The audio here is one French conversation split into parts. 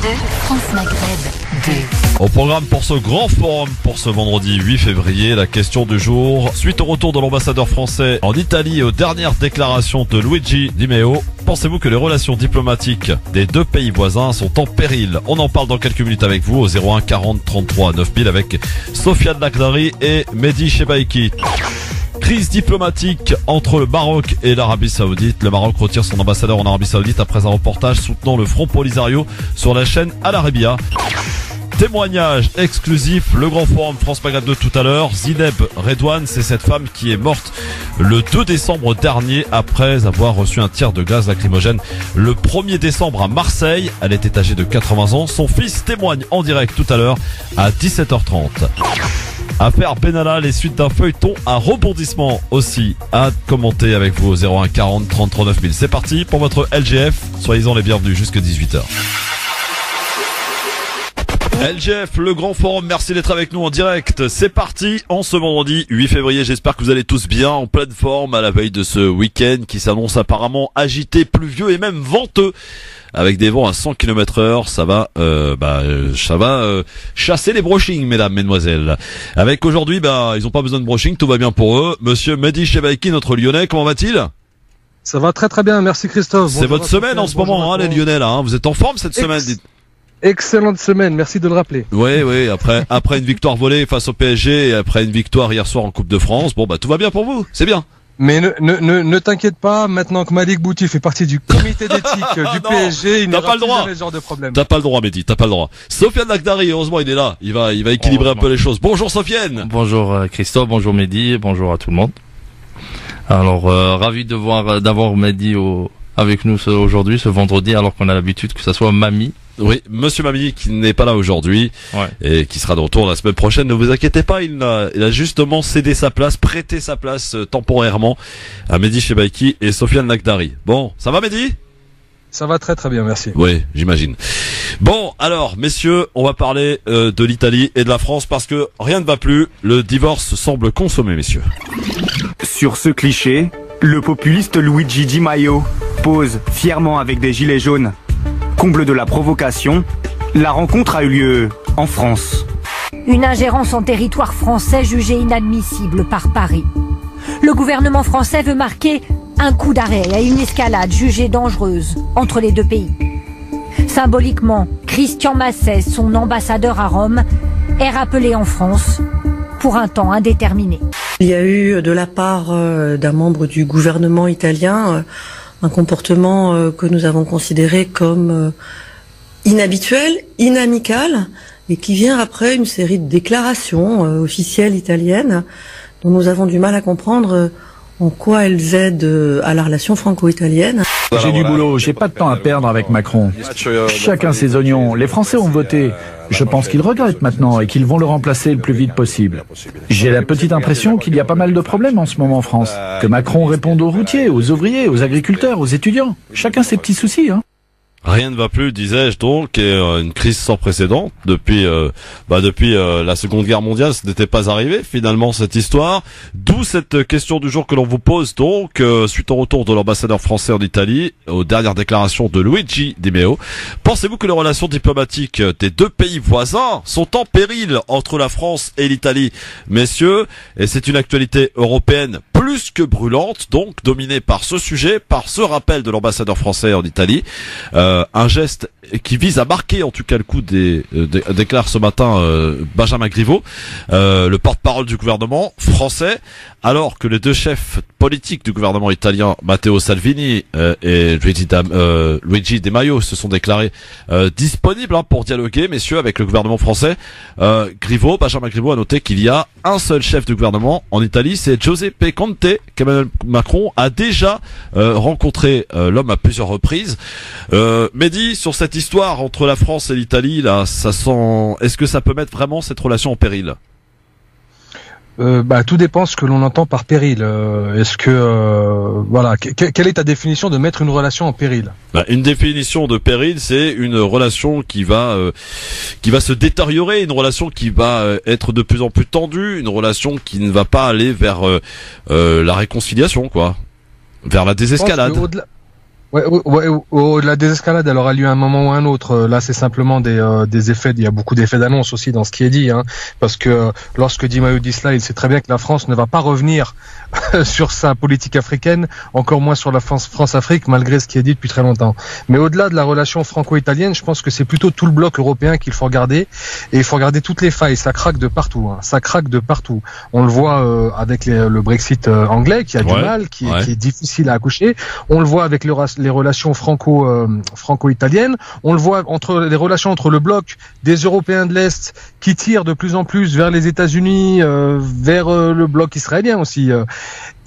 France Maghreb 2. Au programme pour ce grand forum, pour ce vendredi 8 février, la question du jour. Suite au retour de l'ambassadeur français en Italie et aux dernières déclarations de Luigi Di Maio, pensez-vous que les relations diplomatiques des deux pays voisins sont en péril? On en parle dans quelques minutes avec vous au 01 40 33 9000 avec Sofiane Lakhdari et Mehdi Chebaiki. Crise diplomatique entre le Maroc et l'Arabie Saoudite. Le Maroc retire son ambassadeur en Arabie Saoudite après un reportage soutenant le Front Polisario sur la chaîne Al Arabiya. Témoignage exclusif, le grand forum France Maghreb de tout à l'heure. Zineb Redouane, c'est cette femme qui est morte le 2 décembre dernier après avoir reçu un tir de gaz lacrymogène le 1er décembre à Marseille. Elle était âgée de 80 ans. Son fils témoigne en direct tout à l'heure à 17h30. Affaire Benalla, les suites d'un feuilleton à rebondissement aussi à commenter avec vous au 01 40 33 9000. C'est parti pour votre LGF. Soyez-en les bienvenus jusqu'à 18h. LGF, le grand forum, merci d'être avec nous en direct. C'est parti en ce vendredi 8 février. J'espère que vous allez tous bien, en pleine forme à la veille de ce week-end qui s'annonce apparemment agité, pluvieux et même venteux. Avec des vents à 100 km/h, ça va chasser les brushings, mesdames, mesdemoiselles. Avec aujourd'hui, ils ont pas besoin de brushing, tout va bien pour eux. Monsieur Mehdi Chebaiki, notre Lyonnais, comment va-t-il? Ça va très très bien, merci Christophe. C'est votre semaine en ce moment, les Lyonnais là. Vous êtes en forme cette semaine? Excellente semaine, merci de le rappeler. Oui, après une victoire volée face au PSG et après une victoire hier soir en Coupe de France, tout va bien pour vous, c'est bien. Mais ne t'inquiète pas, maintenant que Malik Bouti fait partie du comité d'éthique du PSG, il n'y aura plus jamais ce genre de problème. T'as pas le droit, Mehdi, t'as pas le droit. Sofiane Lakhdari, heureusement il est là, il va équilibrer un peu les choses. Bonjour Sofiane. Bonjour Christophe, bonjour Mehdi, bonjour à tout le monde. Alors ravi d'avoir Mehdi avec nous aujourd'hui, ce vendredi, alors qu'on a l'habitude que ça soit Mamie. Oui, Monsieur Mamie qui n'est pas là aujourd'hui et qui sera de retour la semaine prochaine. Ne vous inquiétez pas, il a justement cédé sa place, prêté sa place temporairement à Mehdi Chebaiki et Sofiane Lakhdari. Bon, ça va Mehdi? Ça va très très bien, merci. Oui, j'imagine. Bon, alors messieurs, on va parler de l'Italie et de la France parce que rien ne va plus. Le divorce semble consommé, messieurs. Sur ce cliché, le populiste Luigi Di Maio pose fièrement avec des gilets jaunes. Comble de la provocation, la rencontre a eu lieu en France. Une ingérence en territoire français jugée inadmissible par Paris. Le gouvernement français veut marquer un coup d'arrêt à une escalade jugée dangereuse entre les deux pays. Symboliquement, Christian Masset, son ambassadeur à Rome, est rappelé en France pour un temps indéterminé. Il y a eu de la part d'un membre du gouvernement italien un comportement que nous avons considéré comme inhabituel, inamical, et qui vient après une série de déclarations officielles italiennes dont nous avons du mal à comprendre en quoi elles aident à la relation franco-italienne. J'ai du boulot, j'ai pas de temps à perdre avec Macron. Chacun ses oignons. Les Français ont voté. Je pense qu'ils regrettent maintenant et qu'ils vont le remplacer le plus vite possible. J'ai la petite impression qu'il y a pas mal de problèmes en ce moment en France. Que Macron réponde aux routiers, aux ouvriers, aux agriculteurs, aux étudiants. Chacun ses petits soucis, hein. Rien ne va plus, disais-je donc, et une crise sans précédent depuis la Seconde Guerre mondiale, ce n'était pas arrivé finalement cette histoire. D'où cette question du jour que l'on vous pose donc suite au retour de l'ambassadeur français en Italie, aux dernières déclarations de Luigi Di Maio. Pensez-vous que les relations diplomatiques des deux pays voisins sont en péril entre la France et l'Italie, messieurs? Et c'est une actualité européenne plus que brûlante, donc dominée par ce sujet, par ce rappel de l'ambassadeur français en Italie. Un geste qui vise à marquer en tout cas le coup déclare ce matin Benjamin Griveaux, le porte-parole du gouvernement français, alors que les deux chefs politiques du gouvernement italien, Matteo Salvini et Luigi Di Maio, se sont déclarés disponibles pour dialoguer, messieurs, avec le gouvernement français. Benjamin Griveaux a noté qu'il y a un seul chef de gouvernement en Italie, c'est Giuseppe Conte, qu'Emmanuel Macron a déjà rencontré l'homme à plusieurs reprises. Mehdi, sur cette histoire entre la France et l'Italie, là, est-ce que ça peut mettre vraiment cette relation en péril? Tout dépend ce que l'on entend par péril. Est-ce que quelle est ta définition de mettre une relation en péril? Une définition de péril, c'est une relation qui va se détériorer, une relation qui va être de plus en plus tendue, une relation qui ne va pas aller vers la réconciliation, quoi, vers la désescalade. La désescalade, elle aura lieu à un moment ou à un autre. Là, c'est simplement des effets. Il y a beaucoup d'effets d'annonce aussi dans ce qui est dit, hein, parce que lorsque Di Maio dit cela, il sait très bien que la France ne va pas revenir sur sa politique africaine, encore moins sur la France-Afrique, malgré ce qui est dit depuis très longtemps. Mais au-delà de la relation franco-italienne, je pense que c'est plutôt tout le bloc européen qu'il faut regarder, et il faut regarder toutes les failles. Ça craque de partout, hein. Ça craque de partout. On le voit avec le Brexit anglais, qui a du mal, qui est difficile à accoucher. On le voit avec les relations franco-italiennes. On le voit les relations entre le bloc des Européens de l'Est qui tirent de plus en plus vers les États-Unis, vers le bloc israélien aussi,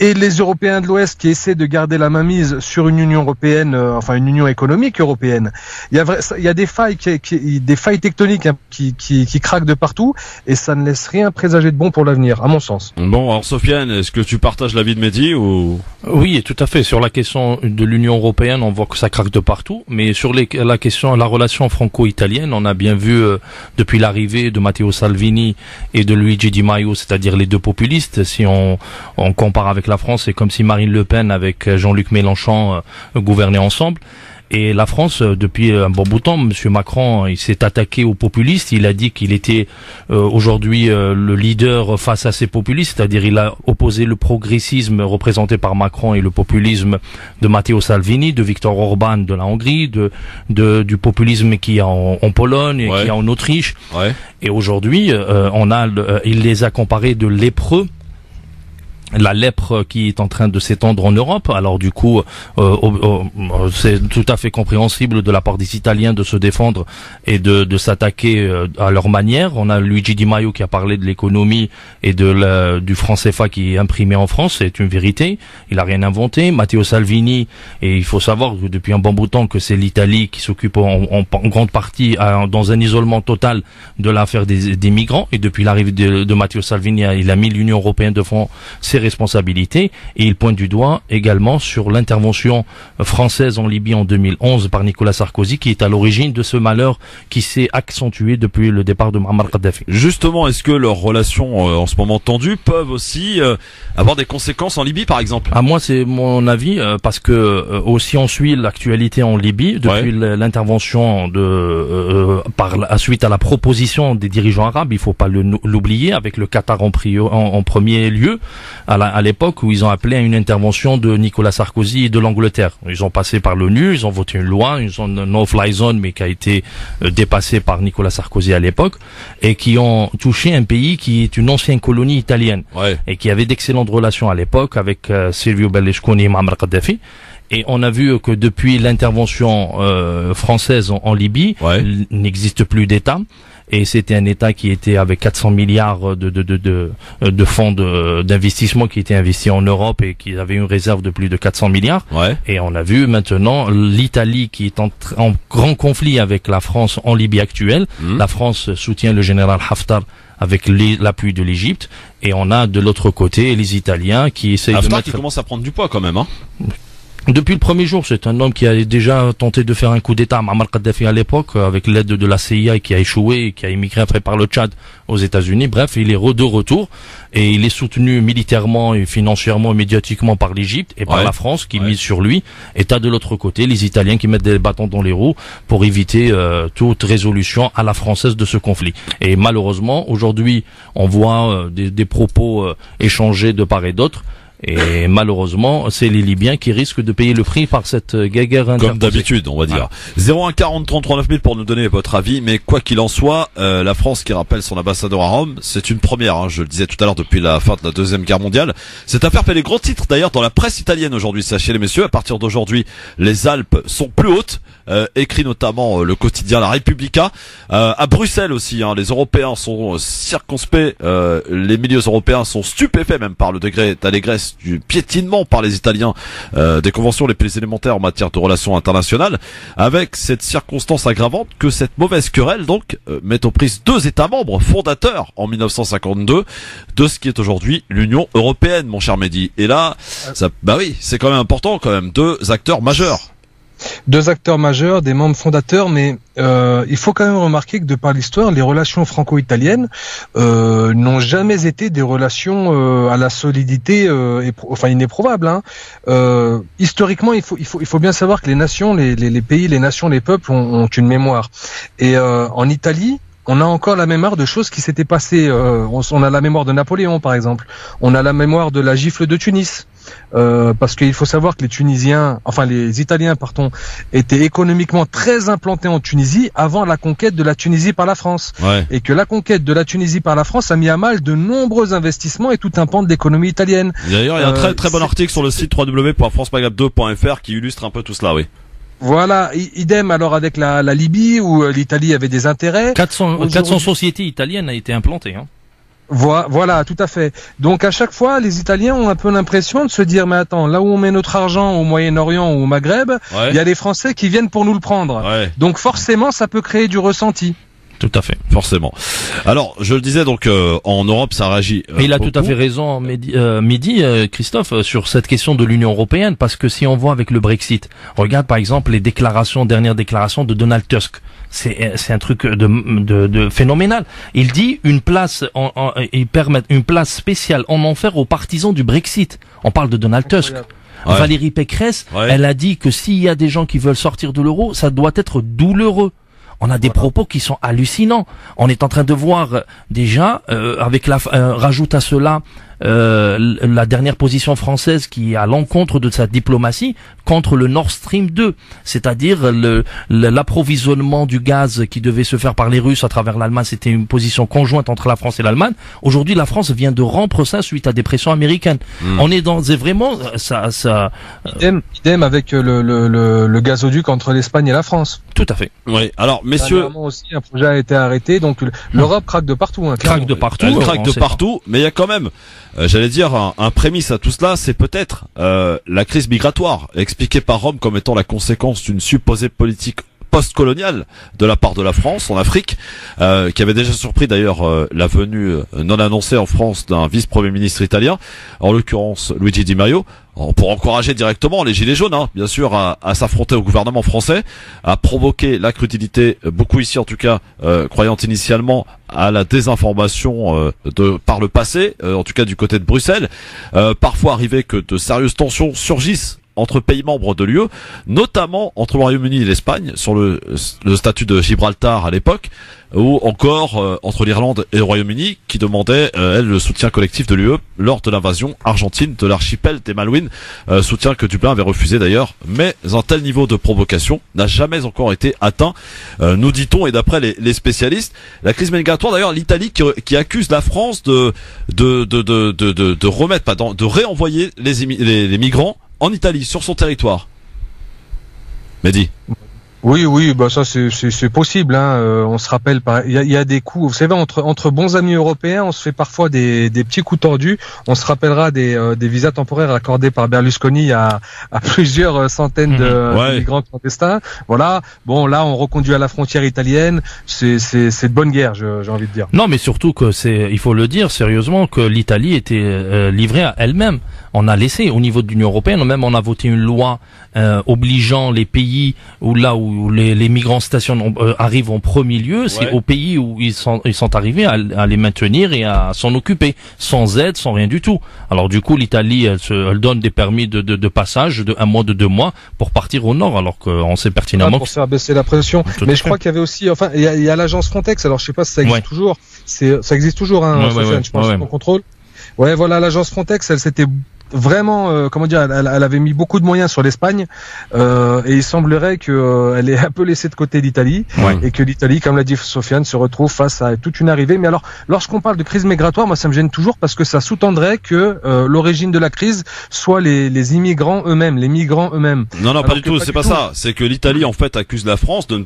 et les Européens de l'Ouest qui essaient de garder la mainmise sur une Union européenne, une Union économique européenne. Il y a des failles, des failles tectoniques, hein, qui craquent de partout, et ça ne laisse rien présager de bon pour l'avenir, à mon sens. Bon, alors Sofiane, est-ce que tu partages l'avis de Mehdi ou? Oui, tout à fait. Sur la question de l'Union européenne, on voit que ça craque de partout, mais sur la relation franco-italienne, on a bien vu depuis l'arrivée de Matteo Salvini et de Luigi Di Maio, c'est-à-dire les deux populistes. Si on compare avec la France, c'est comme si Marine Le Pen avec Jean-Luc Mélenchon gouvernaient ensemble. Et la France, depuis un bon bout de temps, M. Macron, il s'est attaqué aux populistes. Il a dit qu'il était aujourd'hui le leader face à ces populistes, c'est-à-dire il a opposé le progressisme représenté par Macron et le populisme de Matteo Salvini, de Viktor Orban de la Hongrie, du populisme qui est en Pologne et qui est en Autriche. Ouais. Et aujourd'hui, il les a comparés de lépreux. La lèpre qui est en train de s'étendre en Europe. Alors du coup, c'est tout à fait compréhensible de la part des Italiens de se défendre et de s'attaquer à leur manière. On a Luigi Di Maio qui a parlé de l'économie et du franc CFA qui est imprimé en France. C'est une vérité. Il a rien inventé. Matteo Salvini, et il faut savoir que depuis un bon bout de temps que c'est l'Italie qui s'occupe en grande partie dans un isolement total de l'affaire des migrants. Et depuis l'arrivée de Matteo Salvini, il a mis l'Union européenne devant ses responsabilités, et il pointe du doigt également sur l'intervention française en Libye en 2011 par Nicolas Sarkozy, qui est à l'origine de ce malheur qui s'est accentué depuis le départ de Muammar Kadhafi. Justement, est-ce que leurs relations en ce moment tendues peuvent aussi avoir des conséquences en Libye, par exemple? Moi, c'est mon avis, parce que aussi on suit l'actualité en Libye depuis l'intervention suite à la proposition des dirigeants arabes. Il faut pas l'oublier, avec le Qatar en premier lieu, à l'époque où ils ont appelé à une intervention de Nicolas Sarkozy et de l'Angleterre. Ils ont passé par l'ONU, ils ont voté une loi, une no-fly zone, mais qui a été dépassée par Nicolas Sarkozy à l'époque, et qui ont touché un pays qui est une ancienne colonie italienne, et qui avait d'excellentes relations à l'époque avec Silvio Berlusconi et Muammar Kadhafi. Et on a vu que depuis l'intervention française en Libye, il n'existe plus d'État. Et c'était un État qui était avec 400 milliards de fonds d'investissement qui étaient investis en Europe et qui avait une réserve de plus de 400 milliards. Et on a vu maintenant l'Italie qui est en grand conflit avec la France en Libye actuelle. La France soutient le général Haftar avec l'appui de l'Égypte, et on a de l'autre côté les Italiens qui essayent Haftar qui commence à prendre du poids quand même, hein. Depuis le premier jour, c'est un homme qui a déjà tenté de faire un coup d'État à Muammar Kadhafi à l'époque, avec l'aide de la CIA, qui a échoué et qui a émigré après par le Tchad aux États-Unis. Bref, il est de retour, et il est soutenu militairement et financièrement et médiatiquement par l'Égypte et par la France qui mise sur lui. Et t'as de l'autre côté les Italiens qui mettent des bâtons dans les roues pour éviter toute résolution à la française de ce conflit. Et malheureusement, aujourd'hui, on voit des propos échangés de part et d'autre. Et malheureusement, c'est les Libyens qui risquent de payer le prix par cette guerre interposée. Comme d'habitude, on va dire. 01 40 33 9000 pour nous donner votre avis. Mais quoi qu'il en soit, la France qui rappelle son ambassadeur à Rome, c'est une première, hein, je le disais tout à l'heure, depuis la fin de la Deuxième Guerre mondiale. Cette affaire fait les gros titres d'ailleurs dans la presse italienne aujourd'hui. Sachez les messieurs, à partir d'aujourd'hui, les Alpes sont plus hautes. Écrit notamment le quotidien La Repubblica. À Bruxelles aussi, hein, les Européens sont circonspects, les milieux européens sont stupéfaits même par le degré d'allégresse du piétinement par les Italiens des conventions les plus élémentaires en matière de relations internationales, avec cette circonstance aggravante que cette mauvaise querelle donc met aux prises deux États membres fondateurs en 1952 de ce qui est aujourd'hui l'Union européenne, mon cher Mehdi. Et là, c'est quand même important quand même, deux acteurs majeurs. Deux acteurs majeurs, des membres fondateurs, mais il faut quand même remarquer que de par l'histoire, les relations franco-italiennes n'ont jamais été des relations à la solidité inéprouvable. Hein. Historiquement, il faut bien savoir que les nations, les pays, les nations, les peuples ont une mémoire. Et en Italie, on a encore la mémoire de choses qui s'étaient passées. On a la mémoire de Napoléon, par exemple. On a la mémoire de la gifle de Tunis. Parce qu'il faut savoir que les Italiens, étaient économiquement très implantés en Tunisie avant la conquête de la Tunisie par la France. Ouais. Et que la conquête de la Tunisie par la France a mis à mal de nombreux investissements et tout un pan de l'économie italienne. D'ailleurs, il y a un très très bon article sur le site www.francemaghreb2.fr qui illustre un peu tout cela, oui. Voilà, idem alors avec la Libye où l'Italie avait des intérêts. 400 sociétés italiennes a été implantées. Hein. Voilà, tout à fait. Donc à chaque fois, les Italiens ont un peu l'impression de se dire, mais attends, là où on met notre argent au Moyen-Orient ou au Maghreb, il y a des Français qui viennent pour nous le prendre. Ouais. Donc forcément, ça peut créer du ressenti. Tout à fait. Forcément. Alors, je le disais, donc en Europe, ça réagit. Mais il a tout à fait raison, Mehdi, Christophe, sur cette question de l'Union européenne, parce que si on voit avec le Brexit, regarde par exemple les dernières déclarations de Donald Tusk. C'est un truc de phénoménal. Il dit ils permettent une place spéciale en enfer aux partisans du Brexit. On parle de Donald Tusk. Ouais. Valérie Pécresse, elle a dit que s'il y a des gens qui veulent sortir de l'euro, ça doit être douloureux. On a des propos qui sont hallucinants. On est en train de voir déjà, rajoute à cela la dernière position française qui est à l'encontre de sa diplomatie contre le Nord Stream 2, c'est-à-dire l'approvisionnement du gaz qui devait se faire par les Russes à travers l'Allemagne. C'était une position conjointe entre la France et l'Allemagne. Aujourd'hui, la France vient de rompre ça suite à des pressions américaines. On est vraiment ça. Idem avec le gazoduc entre l'Espagne et la France. Tout à fait. Oui. Alors, messieurs, aussi un projet a été arrêté, donc l'Europe craque de partout. Hein, craque de partout. Elle craque de partout, mais il y a quand même, j'allais dire, un prémisse à tout cela, c'est peut-être la crise migratoire, expliquée par Rome comme étant la conséquence d'une supposée politique post-coloniale de la part de la France en Afrique, qui avait déjà surpris d'ailleurs la venue non annoncée en France d'un vice-premier ministre italien, en l'occurrence Luigi Di Maio, pour encourager directement les gilets jaunes, hein, bien sûr, à s'affronter au gouvernement français, à provoquer la crudité, beaucoup ici en tout cas, croyant initialement à la désinformation par le passé, en tout cas du côté de Bruxelles, parfois arrivé que de sérieuses tensions surgissent entre pays membres de l'UE, notamment entre le Royaume-Uni et l'Espagne, sur le statut de Gibraltar à l'époque, ou encore entre l'Irlande et le Royaume-Uni, qui demandaient, le soutien collectif de l'UE lors de l'invasion argentine de l'archipel des Malouines, soutien que Dublin avait refusé d'ailleurs, mais un tel niveau de provocation n'a jamais encore été atteint, nous dit-on, et d'après les spécialistes. La crise migratoire, d'ailleurs, l'Italie qui accuse la France de réenvoyer les migrants en Italie, sur son territoire. Mehdi. Oui, bah ça c'est possible. Hein. On se rappelle, il y a des coups. Vous savez, entre bons amis européens, on se fait parfois des petits coups tordus. On se rappellera des visas temporaires accordés par Berlusconi à plusieurs centaines de migrants clandestins. Voilà. Bon, là, on reconduit à la frontière italienne. C'est de bonne guerre, j'ai envie de dire. Non, mais surtout que il faut le dire sérieusement, que l'Italie était livrée à elle-même. On a laissé, au niveau de l'Union européenne, on a voté une loi obligeant les pays où les migrants arrivent en premier lieu, c'est aux pays où ils sont arrivés à les maintenir et à s'en occuper, sans aide, sans rien du tout. Alors du coup, l'Italie, elle donne des permis de passage de 1 mois, de 2 mois pour partir au nord, alors qu'on sait pertinemment pour faire baisser la pression. Mais je crois qu'il y avait aussi, il y a l'agence Frontex. Alors je sais pas si ça existe toujours. Ça existe toujours, hein, Sofiane, je pense, en contrôle. Ouais, voilà, l'agence Frontex, elle s'était vraiment, elle avait mis beaucoup de moyens sur l'Espagne, et il semblerait que elle ait un peu laissé de côté l'Italie, et que l'Italie, comme l'a dit Sofiane, se retrouve face à toute une arrivée. Mais alors, lorsqu'on parle de crise migratoire, moi ça me gêne toujours parce que ça sous-tendrait que l'origine de la crise soit les immigrants eux-mêmes, les migrants eux-mêmes. Non, pas du tout. C'est pas ça. C'est que l'Italie en fait accuse la France de ne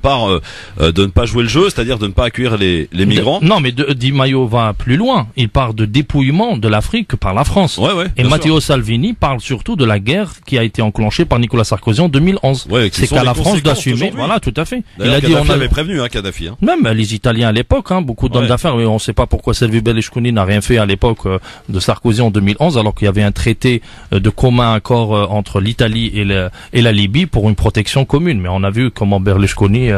pas jouer le jeu, c'est-à-dire de ne pas accueillir les migrants. Non, mais Di Maio va plus loin. Il parle de dépouillement de l'Afrique par la France. Et Matteo Salvini parle surtout de la guerre qui a été enclenchée par Nicolas Sarkozy en 2011. Ouais, c'est qu'à la France d'assumer. Voilà, tout à fait. Il a dit, on avait prévenu, Kadhafi. Même les Italiens à l'époque, beaucoup d'hommes d'affaires. On ne sait pas pourquoi Silvio Berlusconi n'a rien fait à l'époque de Sarkozy en 2011, alors qu'il y avait un traité de commun accord entre l'Italie et la Libye pour une protection commune. Mais on a vu comment Berlusconi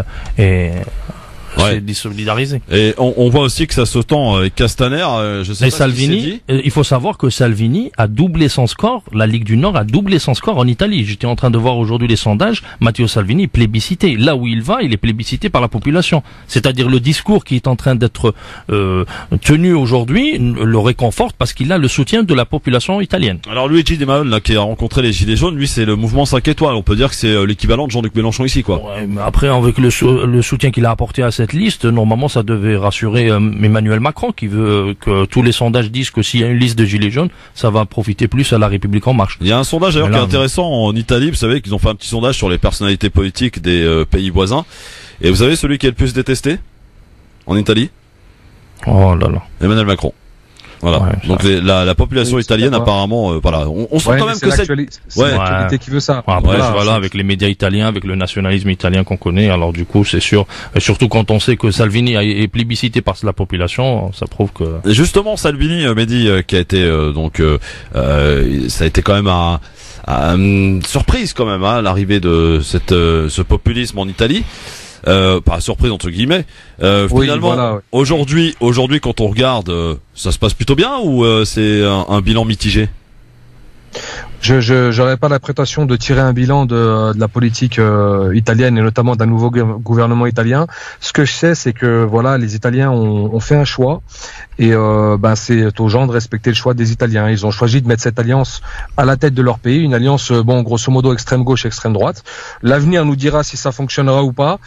s'est désolidarisé. Et on voit aussi que ça se tend avec Castaner. Je sais et pas Salvini, il faut savoir que Salvini a doublé son score. La Ligue du Nord a doublé son score en Italie. J'étais en train de voir aujourd'hui les sondages. Matteo Salvini est plébiscité. Là où il va, il est plébiscité par la population. C'est-à-dire le discours qui est en train d'être tenu aujourd'hui le réconforte parce qu'il a le soutien de la population italienne. Alors Luigi Di Maio, là, qui a rencontré les Gilets jaunes, lui c'est le mouvement 5 étoiles. On peut dire que c'est l'équivalent de Jean-Luc Mélenchon ici, quoi. Ouais, mais après, avec le soutien qu'il a apporté à cette liste, normalement ça devait rassurer Emmanuel Macron qui veut que tous les sondages disent que s'il y a une liste de Gilets jaunes, ça va profiter plus à la République en marche. Il y a un sondage d'ailleurs qui est intéressant en Italie. Vous savez qu'ils ont fait un petit sondage sur les personnalités politiques des pays voisins. Et vous savez celui qui est le plus détesté en Italie? Oh là là. Emmanuel Macron. Voilà. Ouais, donc la population italienne apparemment, voilà, on sent quand même que c'est l'actualité qui veut ça. Après, voilà, avec les médias italiens, avec le nationalisme italien qu'on connaît, alors du coup, c'est sûr, et surtout quand on sait que Salvini est plébiscité par la population, ça prouve que. Et justement, Salvini, Mehdi, qui a été ça a été quand même une surprise quand même, l'arrivée de ce populisme en Italie. Pas surprise entre guillemets. Finalement, voilà, aujourd'hui, quand on regarde, ça se passe plutôt bien ou c'est un bilan mitigé? J'aurais pas la prétention de tirer un bilan de la politique italienne et notamment d'un nouveau gouvernement italien. Ce que je sais, c'est que voilà, les Italiens ont fait un choix et c'est aux gens de respecter le choix des Italiens. Ils ont choisi de mettre cette alliance à la tête de leur pays, une alliance grosso modo extrême gauche, extrême droite. L'avenir nous dira si ça fonctionnera ou pas.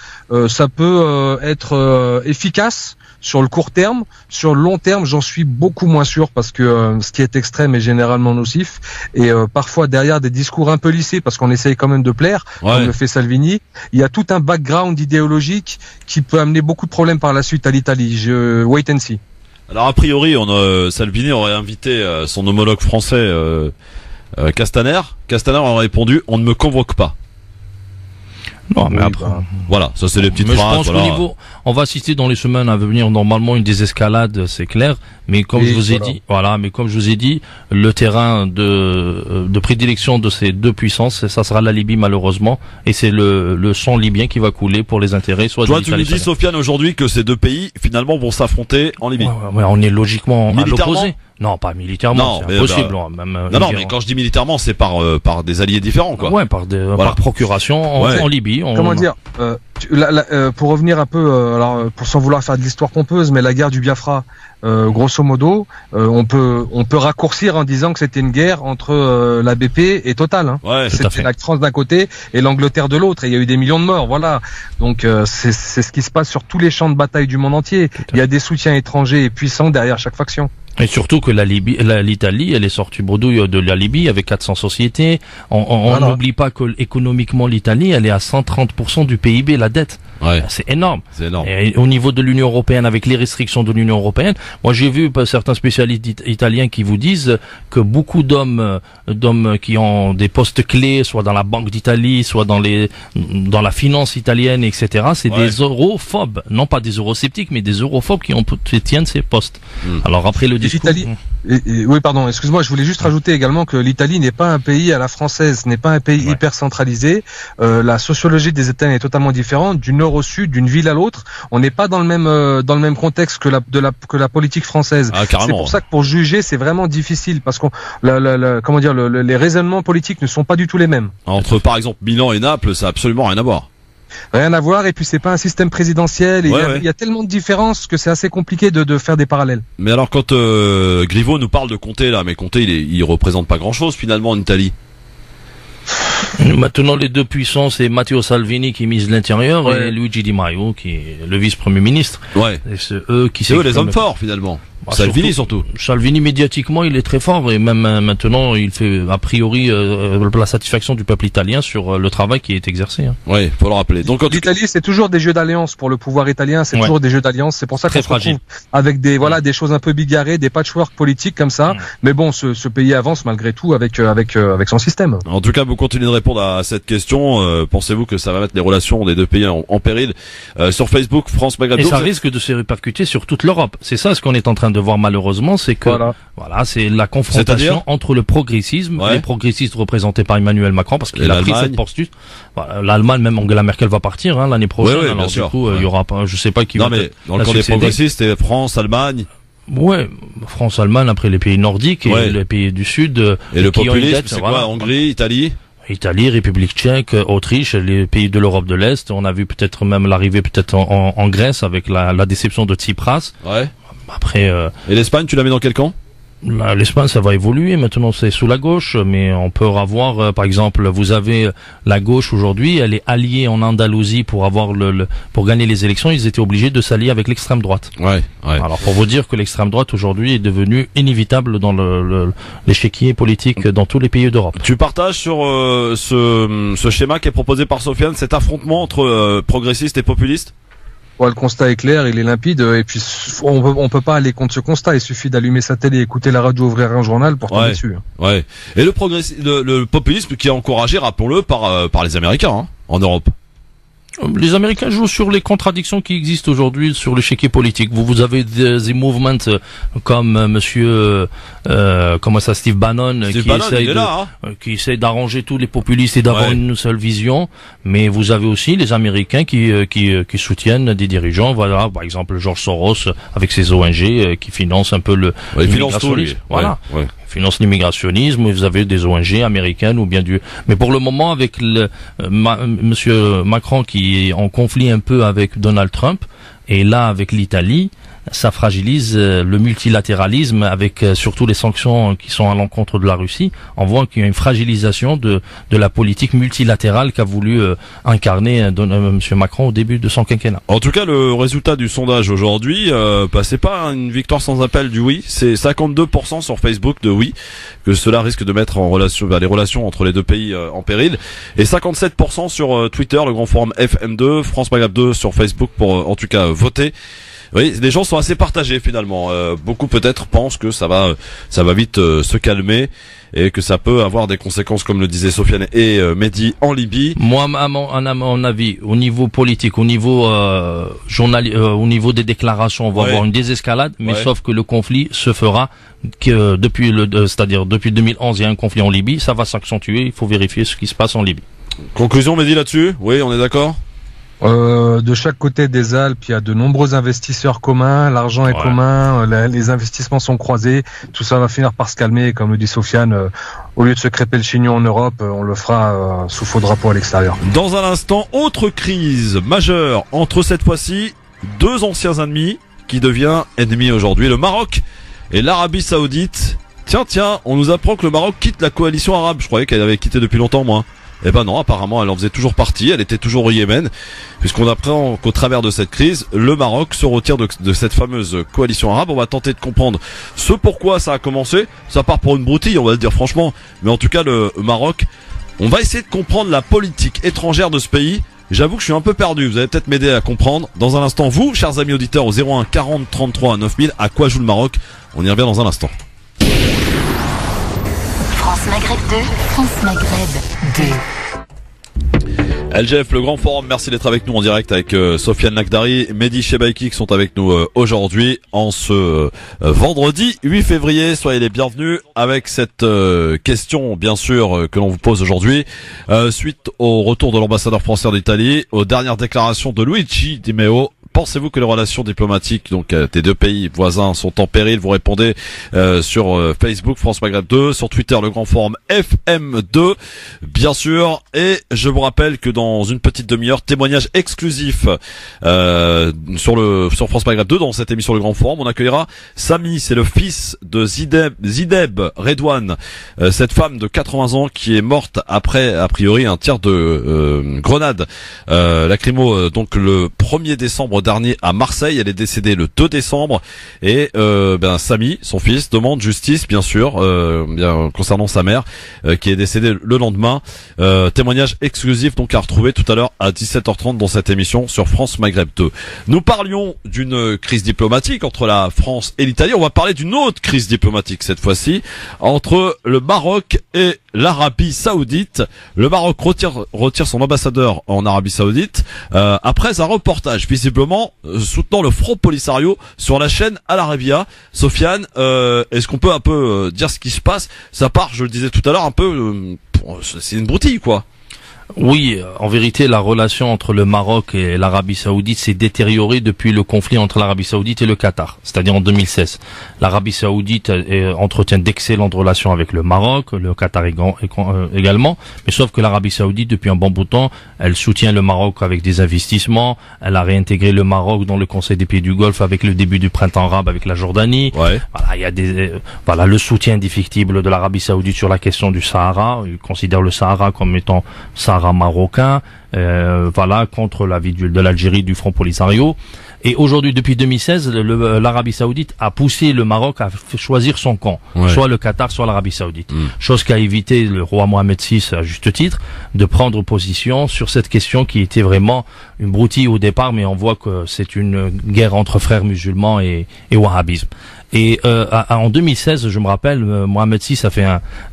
Ça peut être efficace sur le court terme. Sur le long terme, j'en suis beaucoup moins sûr parce que ce qui est extrême est généralement nocif et parfois derrière des discours un peu lissés parce qu'on essaye quand même de plaire, comme le fait Salvini, il y a tout un background idéologique qui peut amener beaucoup de problèmes par la suite à l'Italie. Wait and see. Alors a priori, Salvini aurait invité son homologue français Castaner. Castaner aurait répondu « On ne me convoque pas ». Non, mais après, voilà, ça c'est les petites phrases. Je pense qu'au niveau, on va assister dans les semaines à venir normalement une désescalade, c'est clair. Mais comme je vous ai dit, mais comme je vous ai dit, le terrain de prédilection de ces deux puissances, ça sera la Libye malheureusement, et c'est le sang libyen qui va couler pour les intérêts. Soit toi, tu nous dis, Sofiane, aujourd'hui que ces deux pays finalement vont s'affronter en Libye. Ouais, on est logiquement à l'opposé. Non, pas militairement, c'est impossible. Non, mais quand je dis militairement, c'est par des alliés différents, quoi. Ouais, par procuration en Libye. Comment dire pour revenir un peu, alors pour sans vouloir faire de l'histoire pompeuse, mais la guerre du Biafra, grosso modo, on peut raccourcir en disant que c'était une guerre entre la BP et Total. Hein. Ouais, c'était la France d'un côté et l'Angleterre de l'autre, et il y a eu des millions de morts. Voilà. Donc c'est ce qui se passe sur tous les champs de bataille du monde entier. Il y a des soutiens étrangers et puissants derrière chaque faction. Et surtout que l'Italie, elle est sortie bredouille de la Libye avec 400 sociétés. On n'oublie pas que économiquement l'Italie, elle est à 130% du PIB, la dette. Ouais. C'est énorme. C'est énorme. Et au niveau de l'Union européenne, avec les restrictions de l'Union européenne, moi j'ai vu certains spécialistes italiens qui vous disent que beaucoup d'hommes qui ont des postes clés, soit dans la Banque d'Italie, soit dans la finance italienne, etc., c'est des europhobes. Non pas des eurosceptiques, mais des europhobes qui tiennent ces postes. Alors après le discours... Oui, pardon, excuse-moi, je voulais juste rajouter également que l'Italie n'est pas un pays à la française, ce n'est pas un pays hyper centralisé. La sociologie des Italiens est totalement différente, du nord au sud, d'une ville à l'autre. On n'est pas dans le même contexte que la politique française. C'est pour ça que pour juger, c'est vraiment difficile parce qu'on les raisonnements politiques ne sont pas du tout les mêmes. Entre par exemple Milan et Naples, ça a absolument rien à voir. Rien à voir, et puis c'est pas un système présidentiel, il y a tellement de différences que c'est assez compliqué de faire des parallèles. Mais alors quand Griveaux nous parle de Conte là, mais Conte il représente pas grand chose finalement en Italie. Maintenant les deux puissants, c'est Matteo Salvini qui mise l'intérieur et Luigi Di Maio qui est le vice-premier ministre. Ouais. Et c'est eux qui c'est eux les hommes forts finalement. Salvini surtout. Salvini médiatiquement il est très fort et même maintenant il fait a priori la satisfaction du peuple italien sur le travail qui est exercé. Hein. Oui, faut le rappeler. Donc l'Italie c'est toujours des jeux d'alliance pour le pouvoir italien, c'est toujours des jeux d'alliance. C'est pour ça qu'on se retrouve avec des des choses un peu bigarrées, des patchwork politiques comme ça. Mais bon, ce pays avance malgré tout avec son système. En tout cas, vous continuez de répondre à cette question. Pensez-vous que ça va mettre les relations des deux pays en péril? Sur Facebook, France Maghreb. Et ça risque de se répercuter sur toute l'Europe. C'est ça ce qu'on est en train de voir malheureusement, c'est que voilà, c'est la confrontation entre le progressisme, les progressistes représentés par Emmanuel Macron, parce qu'il a pris cette posture. Voilà, l'Allemagne, même Angela Merkel va partir l'année prochaine. Oui, alors du coup, il y aura pas, je sais pas qui. Non, mais dans le camp des progressistes, c'est France, Allemagne. Ouais, France, Allemagne, après les pays nordiques et les pays du Sud. Et le populisme, c'est quoi? Hongrie, Italie? Italie, République tchèque, Autriche, les pays de l'Europe de l'Est. On a vu peut-être même l'arrivée en Grèce avec la déception de Tsipras. Ouais. Après. Et l'Espagne, tu la mets dans quel camp? L'Espagne, ça va évoluer. Maintenant, c'est sous la gauche, mais on peut avoir, par exemple, vous avez la gauche aujourd'hui, elle est alliée en Andalousie pour avoir pour gagner les élections. Ils étaient obligés de s'allier avec l'extrême droite. Ouais. Alors, pour vous dire que l'extrême droite aujourd'hui est devenue inévitable dans l'échiquier politique dans tous les pays d'Europe. Tu partages sur ce schéma qui est proposé par Sofiane, cet affrontement entre progressistes et populistes? Ouais, le constat est clair, il est limpide, et puis on peut pas aller contre ce constat. Il suffit d'allumer sa télé, écouter la radio, ouvrir un journal pour tomber dessus. Ouais. Et le populisme qui est encouragé, rappelons-le, par les Américains en Europe. Les Américains jouent sur les contradictions qui existent aujourd'hui sur l'échiquier politique. Vous avez des mouvements comme Monsieur Steve Bannon qui essaye d'arranger tous les populistes et d'avoir une seule vision. Mais vous avez aussi les Américains qui soutiennent des dirigeants. Voilà, par exemple George Soros avec ses ONG qui financent un peu le l'immigrationnisme. Voilà. Finance l'immigrationnisme, vous avez des ONG américaines ou bien mais pour le moment avec Monsieur Macron qui est en conflit un peu avec Donald Trump et là avec l'Italie, ça fragilise le multilatéralisme avec surtout les sanctions qui sont à l'encontre de la Russie. On voit qu'il y a une fragilisation de la politique multilatérale qu'a voulu incarner Monsieur Macron au début de son quinquennat. En tout cas, le résultat du sondage aujourd'hui, c'est pas une victoire sans appel du oui, c'est 52% sur Facebook de oui, que cela risque de mettre en relation les relations entre les deux pays en péril, et 57% sur Twitter, le grand forum FM2, France Maghreb 2 sur Facebook pour en tout cas voter. Oui, les gens sont assez partagés finalement. Beaucoup peut-être pensent que ça va vite se calmer et que ça peut avoir des conséquences, comme le disaient Sofiane et Mehdi, en Libye. Moi, à mon avis, au niveau politique, au niveau au niveau des déclarations, on va avoir une désescalade, mais sauf que le conflit se fera que c'est-à-dire depuis 2011, il y a un conflit en Libye, ça va s'accentuer. Il faut vérifier ce qui se passe en Libye. Conclusion, Mehdi, là-dessus? Oui, on est d'accord? De chaque côté des Alpes, il y a de nombreux investisseurs communs, l'argent est commun, les investissements sont croisés, tout ça va finir par se calmer, comme le dit Sofiane, au lieu de se crêper le chignon en Europe, on le fera sous faux drapeau à l'extérieur. Dans un instant, autre crise majeure entre cette fois-ci deux anciens ennemis qui devient ennemi aujourd'hui, le Maroc et l'Arabie Saoudite. Tiens, on nous apprend que le Maroc quitte la coalition arabe. Je croyais qu'elle avait quitté depuis longtemps, moi. Eh ben non, apparemment elle en faisait toujours partie, elle était toujours au Yémen, puisqu'on apprend qu'au travers de cette crise, le Maroc se retire de cette fameuse coalition arabe. On va tenter de comprendre ce pourquoi ça a commencé. Ça part pour une broutille, on va le dire franchement, mais en tout cas le Maroc, on va essayer de comprendre la politique étrangère de ce pays. J'avoue que je suis un peu perdu, vous allez peut-être m'aider à comprendre. Dans un instant, vous, chers amis auditeurs, au 01 40 33 9000, à quoi joue le Maroc? On y revient dans un instant. France Maghreb 2, France Maghreb 2. LGF, le grand forum, merci d'être avec nous en direct avec Sofiane Lakhdari, Mehdi Chebaiki qui sont avec nous aujourd'hui en ce vendredi 8 février. Soyez les bienvenus avec cette question bien sûr que l'on vous pose aujourd'hui suite au retour de l'ambassadeur français en Italie, aux dernières déclarations de Luigi Di Maio. Pensez-vous que les relations diplomatiques des deux pays voisins sont en péril? Vous répondez sur Facebook France Maghreb 2, sur Twitter le grand forum FM2 bien sûr, et je vous rappelle que dans une petite demi-heure, témoignage exclusif sur France Maghreb 2 dans cette émission le grand forum, on accueillera Sami, c'est le fils de Zideb Redouane, cette femme de 80 ans qui est morte après a priori un tir de grenade lacrymo donc le 1er décembre dernier à Marseille. Elle est décédée le 2 décembre et Samy, son fils, demande justice bien sûr concernant sa mère qui est décédée le lendemain. Témoignage exclusif donc à retrouver tout à l'heure à 17h30 dans cette émission sur France Maghreb 2. Nous parlions d'une crise diplomatique entre la France et l'Italie. On va parler d'une autre crise diplomatique cette fois-ci entre le Maroc et l'Arabie Saoudite. Le Maroc retire son ambassadeur en Arabie Saoudite après un reportage visiblement soutenant le Front Polisario sur la chaîne Al Arabiya. Sofiane, est-ce qu'on peut un peu dire ce qui se passe? Ça part, je le disais tout à l'heure, un peu c'est une broutille quoi. Oui, en vérité, la relation entre le Maroc et l'Arabie Saoudite s'est détériorée depuis le conflit entre l'Arabie Saoudite et le Qatar, c'est-à-dire en 2016. L'Arabie Saoudite entretient d'excellentes relations avec le Maroc, le Qatar également, mais sauf que l'Arabie Saoudite, depuis un bon bout de temps, elle soutient le Maroc avec des investissements, elle a réintégré le Maroc dans le Conseil des pays du Golfe avec le début du printemps arabe avec la Jordanie. Ouais. Voilà, il y a le soutien indéfectible de l'Arabie Saoudite sur la question du Sahara. Il considère le Sahara comme étant Sahara marocain, contre la vie de l'Algérie, du Front Polisario. Et aujourd'hui, depuis 2016, l'Arabie Saoudite a poussé le Maroc à choisir son camp, soit le Qatar, soit l'Arabie Saoudite. Chose qu'a évité le roi Mohamed VI, à juste titre, de prendre position sur cette question qui était vraiment une broutille au départ, mais on voit que c'est une guerre entre frères musulmans et wahhabisme. Et en 2016, je me rappelle, Mohamed VI a fait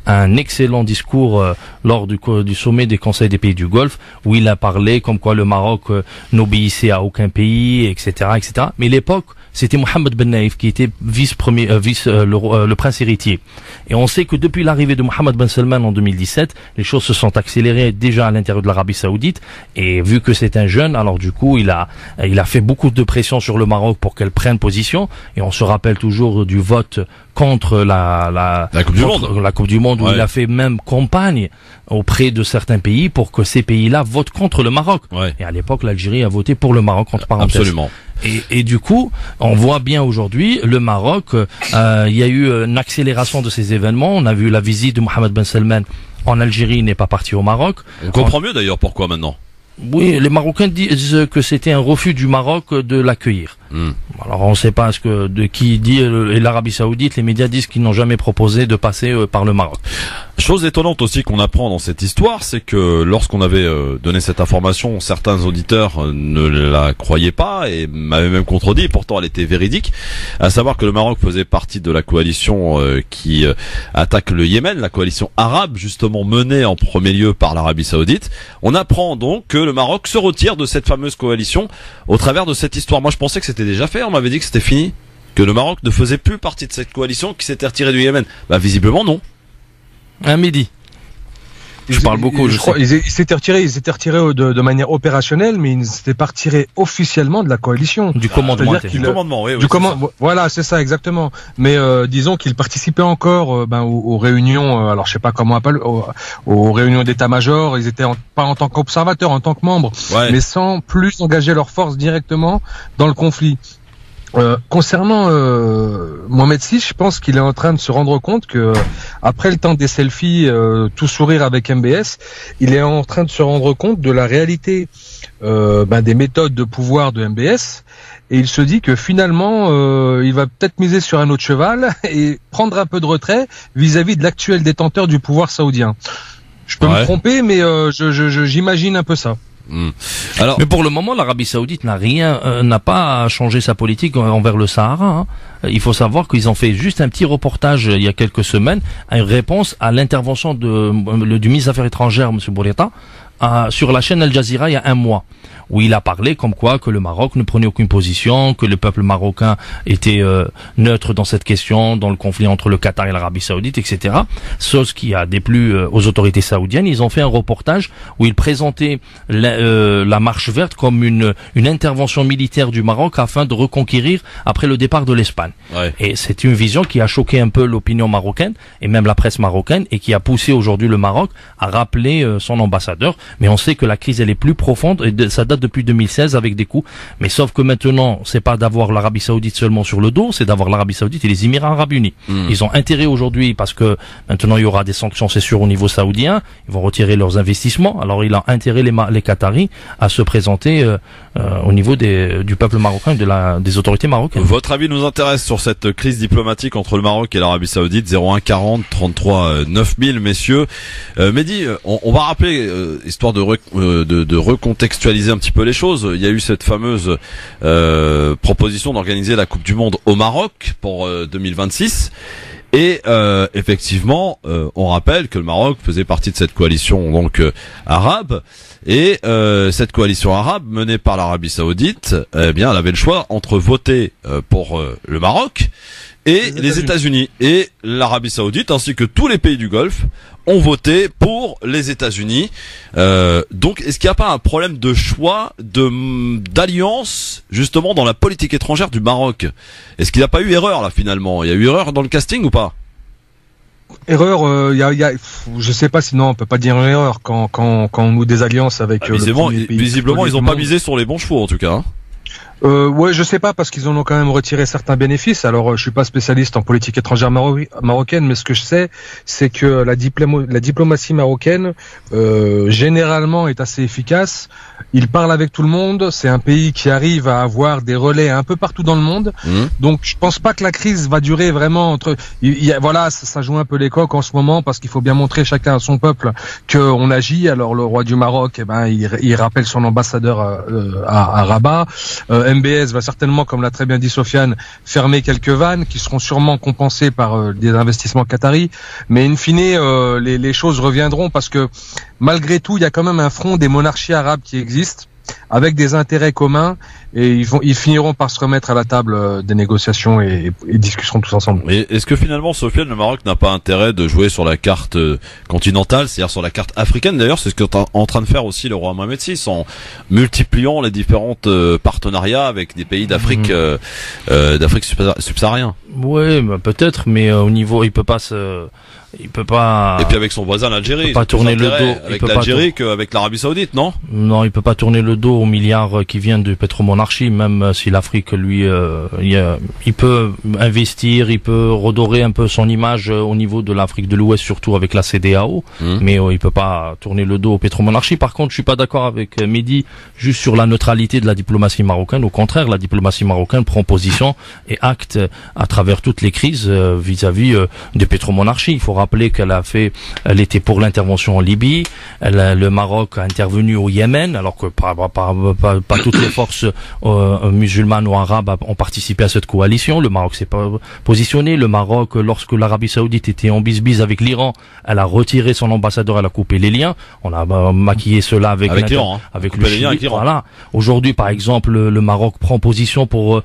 un excellent discours lors du sommet des conseils des pays du Golfe, où il a parlé comme quoi le Maroc n'obéissait à aucun pays, etc., etc. Mais l'époque, c'était Mohammed Ben Naïf qui était le prince héritier. Et on sait que depuis l'arrivée de Mohammed Ben Salman en 2017, les choses se sont accélérées déjà à l'intérieur de l'Arabie Saoudite. Et vu que c'est un jeune, alors du coup, il a fait beaucoup de pression sur le Maroc pour qu'elle prenne position. Et on se rappelle toujours du vote contre la Coupe du Monde, où il a fait même campagne auprès de certains pays pour que ces pays-là votent contre le Maroc. Ouais. Et à l'époque, l'Algérie a voté pour le Maroc, entre parenthèses. Absolument. Et du coup, on voit bien aujourd'hui, le Maroc, il y a eu une accélération de ces événements. On a vu la visite de Mohamed Ben Salman en Algérie, il n'est pas parti au Maroc. On comprend mieux d'ailleurs pourquoi maintenant. Oui, les Marocains disent que c'était un refus du Maroc de l'accueillir. Alors on ne sait pas de qui dit, et l'Arabie Saoudite, les médias disent qu'ils n'ont jamais proposé de passer par le Maroc. Chose étonnante aussi qu'on apprend dans cette histoire, c'est que lorsqu'on avait donné cette information, certains auditeurs ne la croyaient pas et m'avaient même contredit, pourtant elle était véridique, à savoir que le Maroc faisait partie de la coalition qui attaque le Yémen, la coalition arabe justement menée en premier lieu par l'Arabie Saoudite. On apprend donc que le Maroc se retire de cette fameuse coalition au travers de cette histoire. Moi je pensais que c'était déjà fait, on m'avait dit que c'était fini, que le Maroc ne faisait plus partie de cette coalition qui s'était retirée du Yémen. Bah visiblement non. À midi. Je parle beaucoup. Ils s'étaient retirés de manière opérationnelle, mais ils ne s'étaient pas retirés officiellement de la coalition. Du commandement. Voilà, c'est ça exactement. Mais disons qu'ils participaient encore aux réunions. Alors je sais pas comment on appelle, aux réunions d'état-major. Ils étaient pas en tant qu'observateurs, en tant que membres, mais sans plus engager leurs forces directement dans le conflit. Concernant Mohamed VI, je pense qu'il est en train de se rendre compte que après le temps des selfies, tout sourire avec MBS, il est en train de se rendre compte de la réalité des méthodes de pouvoir de MBS, et il se dit que finalement il va peut-être miser sur un autre cheval et prendre un peu de retrait vis-à-vis de l'actuel détenteur du pouvoir saoudien. Je peux me tromper, mais j'imagine un peu ça. Alors, mais pour le moment, l'Arabie Saoudite n'a pas changé sa politique envers le Sahara. Il faut savoir qu'ils ont fait juste un petit reportage il y a quelques semaines, une réponse à l'intervention du ministre des Affaires étrangères, M. Bourreta, sur la chaîne Al Jazeera il y a un mois, où il a parlé comme quoi que le Maroc ne prenait aucune position, que le peuple marocain était neutre dans cette question, dans le conflit entre le Qatar et l'Arabie Saoudite, etc. Ce qui a déplu aux autorités saoudiennes. Ils ont fait un reportage où ils présentaient la marche verte comme une intervention militaire du Maroc afin de reconquérir après le départ de l'Espagne. Ouais. Et c'est une vision qui a choqué un peu l'opinion marocaine et même la presse marocaine, et qui a poussé aujourd'hui le Maroc à rappeler son ambassadeur. Mais on sait que la crise elle est plus profonde et ça date depuis 2016 avec des coups. Mais sauf que maintenant, c'est pas d'avoir l'Arabie Saoudite seulement sur le dos, c'est d'avoir l'Arabie Saoudite et les Émirats Arabes Unis. Ils ont intérêt aujourd'hui, parce que maintenant il y aura des sanctions, c'est sûr, au niveau saoudien. Ils vont retirer leurs investissements. Alors il a intérêt les Qataris à se présenter au niveau du peuple marocain et des autorités marocaines. Votre avis nous intéresse sur cette crise diplomatique entre le Maroc et l'Arabie Saoudite. 01 40 33 9000, messieurs. Mehdi, on va rappeler, histoire de recontextualiser un petit peu les choses. Il y a eu cette fameuse proposition d'organiser la Coupe du Monde au Maroc pour 2026. Et effectivement, on rappelle que le Maroc faisait partie de cette coalition donc arabe, et cette coalition arabe menée par l'Arabie Saoudite, eh bien, elle avait le choix entre voter pour le Maroc et les États-Unis. Et l'Arabie Saoudite ainsi que tous les pays du Golfe ont voté pour les États-Unis. Donc, est-ce qu'il n'y a pas un problème de choix, d'alliance, justement, dans la politique étrangère du Maroc? Est-ce qu'il n'y a pas eu erreur, là, finalement? Il y a eu erreur dans le casting ou pas? Erreur, je sais pas, sinon on peut pas dire erreur quand on noue des alliances avec. Visiblement, ils ont pas misé sur les bons chevaux, en tout cas. Hein. Ouais, je sais pas, parce qu'ils en ont quand même retiré certains bénéfices. Alors, je suis pas spécialiste en politique étrangère marocaine, mais ce que je sais, c'est que la diplomatie marocaine, généralement, est assez efficace. Il parle avec tout le monde. C'est un pays qui arrive à avoir des relais un peu partout dans le monde. Donc, je pense pas que la crise va durer vraiment voilà, ça joue un peu les coqs en ce moment, parce qu'il faut bien montrer chacun à son peuple qu'on agit. Alors, le roi du Maroc, il rappelle son ambassadeur à Rabat. MBS va certainement, comme l'a très bien dit Sofiane, fermer quelques vannes qui seront sûrement compensées par des investissements qataris. Mais in fine, les choses reviendront, parce que malgré tout, il y a quand même un front des monarchies arabes qui existe, avec des intérêts communs, et ils finiront par se remettre à la table des négociations et discuteront tous ensemble. Mais est-ce que finalement, Sofiane, le Maroc n'a pas intérêt de jouer sur la carte continentale, c'est-à-dire sur la carte africaine? D'ailleurs, c'est ce qu'est en train de faire aussi le roi Mohamed VI, en multipliant les différentes partenariats avec des pays d'Afrique, d'Afrique subsaharienne. Oui, bah, peut-être, mais au niveau, il peut pas. Et puis avec son voisin l'Algérie, il peut pas tourner le dos avec l'Algérie qu'avec l'Arabie Saoudite, non? Non, il peut pas tourner le dos aux milliards qui viennent de pétromonarchie, même si l'Afrique, lui, il peut investir, il peut redorer un peu son image au niveau de l'Afrique de l'Ouest, surtout avec la CEDEAO, mais il peut pas tourner le dos aux pétromonarchies. Par contre, je suis pas d'accord avec Mehdi juste sur la neutralité de la diplomatie marocaine. Au contraire, la diplomatie marocaine prend position et acte à travers toutes les crises vis-à-vis des pétromonarchies. Il faut rappeler elle était pour l'intervention en Libye. Le Maroc a intervenu au Yémen, alors que pas toutes les forces musulmanes ou arabes ont participé à cette coalition. Le Maroc s'est pas positionné. Le Maroc, lorsque l'Arabie Saoudite était en bisbise avec l'Iran, elle a retiré son ambassadeur, elle a coupé les liens. On a maquillé cela avec l'Iran, avec le Chili. Voilà. Aujourd'hui, par exemple, le Maroc prend position pour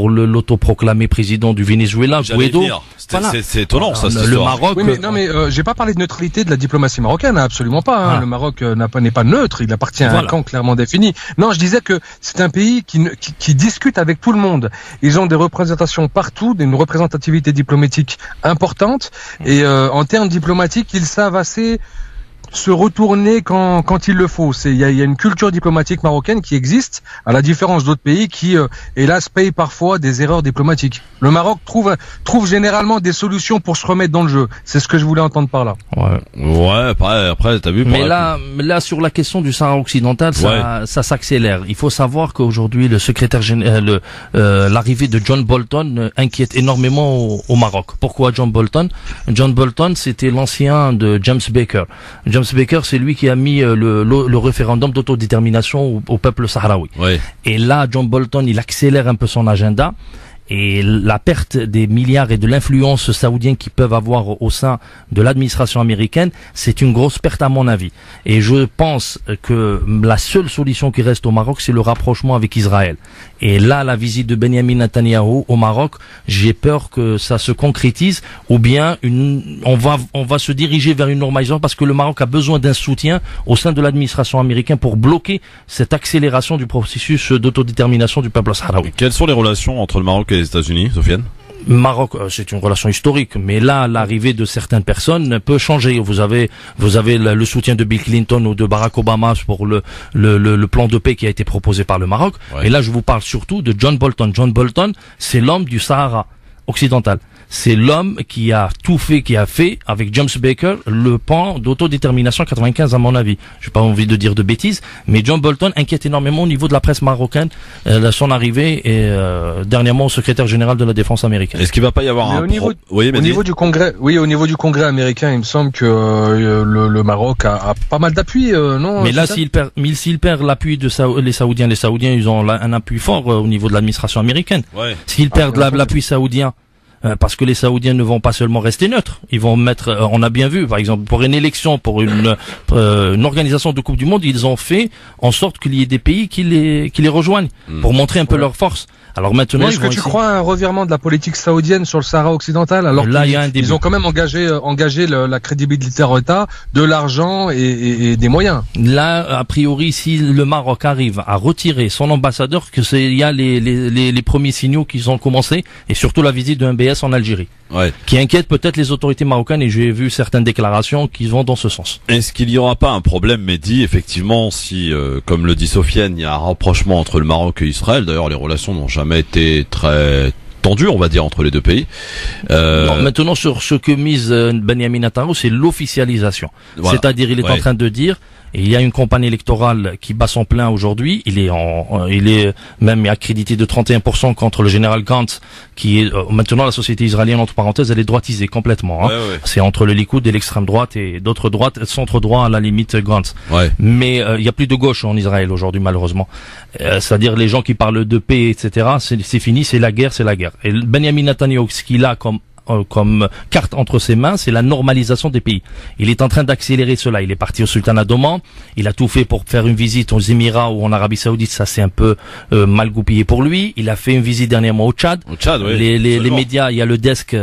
l'autoproclamé président du Venezuela, Guaido. C'est étonnant, ça. Le Maroc. Oui, mais j'ai pas parlé de neutralité de la diplomatie marocaine, absolument pas. Le Maroc n'est pas neutre, il appartient à un camp clairement défini. Non, je disais que c'est un pays qui discute avec tout le monde. Ils ont des représentations partout, une représentativité diplomatique importante, et en termes diplomatiques, ils savent assez se retourner quand il le faut. Il y a une culture diplomatique marocaine qui existe, à la différence d'autres pays qui, hélas, payent parfois des erreurs diplomatiques. Le Maroc trouve généralement des solutions pour se remettre dans le jeu. C'est ce que je voulais entendre par là. Ouais, après, t'as vu. Mais là, sur la question du Sahara occidental, ça s'accélère. Il faut savoir qu'aujourd'hui, le secrétaire général, l'arrivée de John Bolton inquiète énormément au Maroc. Pourquoi John Bolton? John Bolton, c'était l'ancien de James Baker. James Baker, c'est lui qui a mis le référendum d'autodétermination au peuple sahraoui. Et là, John Bolton, il accélère un peu son agenda. Et la perte des milliards et de l'influence saoudienne qu'ils peuvent avoir au sein de l'administration américaine, c'est une grosse perte à mon avis. Et je pense que la seule solution qui reste au Maroc, c'est le rapprochement avec Israël. Et là, la visite de Benjamin Netanyahou au Maroc, j'ai peur que ça se concrétise, ou bien on va se diriger vers une normalisation, parce que le Maroc a besoin d'un soutien au sein de l'administration américaine pour bloquer cette accélération du processus d'autodétermination du peuple sahraoui. Quelles sont les relations entre le Maroc et les États-Unis, Sofiane? Maroc, c'est une relation historique, mais là, l'arrivée de certaines personnes peut changer. Vous avez le soutien de Bill Clinton ou de Barack Obama pour le plan de paix qui a été proposé par le Maroc. Et là, je vous parle surtout de John Bolton. John Bolton, c'est l'homme du Sahara occidental. c'est l'homme qui a tout fait, qui a fait avec James Baker le plan d'autodétermination 95 à mon avis. J'ai pas envie de dire de bêtises, mais John Bolton inquiète énormément au niveau de la presse marocaine, son arrivée et dernièrement au secrétaire général de la défense américaine. Est-ce qu'il va pas y avoir au niveau du Congrès américain, il me semble que le Maroc a pas mal d'appui, non? Mais là, s'il perd l'appui de les Saoudiens, ils ont un appui fort au niveau de l'administration américaine. Ouais. S'ils perdent l'appui saoudien, parce que les Saoudiens ne vont pas seulement rester neutres, ils vont mettre, on a bien vu, par exemple, pour une élection, pour une organisation de Coupe du Monde, ils ont fait en sorte qu'il y ait des pays qui les rejoignent, pour montrer un peu leur force. Alors maintenant, est-ce que tu crois à un revirement de la politique saoudienne sur le Sahara occidental, alors là, ils ont quand même engagé la crédibilité de l'État, de l'argent et des moyens. Là, a priori, si le Maroc arrive à retirer son ambassadeur, il y a les premiers signaux qui ont commencé, et surtout la visite de MBS en Algérie. Ouais. Qui inquiète peut-être les autorités marocaines, et j'ai vu certaines déclarations qui vont dans ce sens. Est-ce qu'il y aura pas un problème, Mehdi, effectivement, si, comme le dit Sofiane, il y a un rapprochement entre le Maroc et Israël, d'ailleurs les relations n'ont jamais été très tendues, on va dire, entre les deux pays. Non, maintenant, sur ce que mise Benyamin Netanyahu, c'est l'officialisation. Voilà. C'est-à-dire, il est en train de dire, et il y a une campagne électorale qui bat son plein aujourd'hui. Il est même accrédité de 31% contre le général Gantz, qui est maintenant la société israélienne, entre parenthèses, elle est droitisée complètement. Hein. Ouais. C'est entre le Likoud et l'extrême droite et d'autres droites, centre droit à la limite Gantz. Ouais. Mais il y a plus de gauche en Israël aujourd'hui, malheureusement. C'est-à-dire les gens qui parlent de paix, etc. C'est fini, c'est la guerre. Et Benyamin Netanyahu, ce qu'il a comme carte entre ses mains, c'est la normalisation des pays. Il est en train d'accélérer cela. Il est parti au Sultanat d'Oman. Il a tout fait pour faire une visite aux Émirats ou en Arabie Saoudite. Ça, c'est un peu mal goupillé pour lui. Il a fait une visite dernièrement au Tchad. Oui, les médias, il y a le desk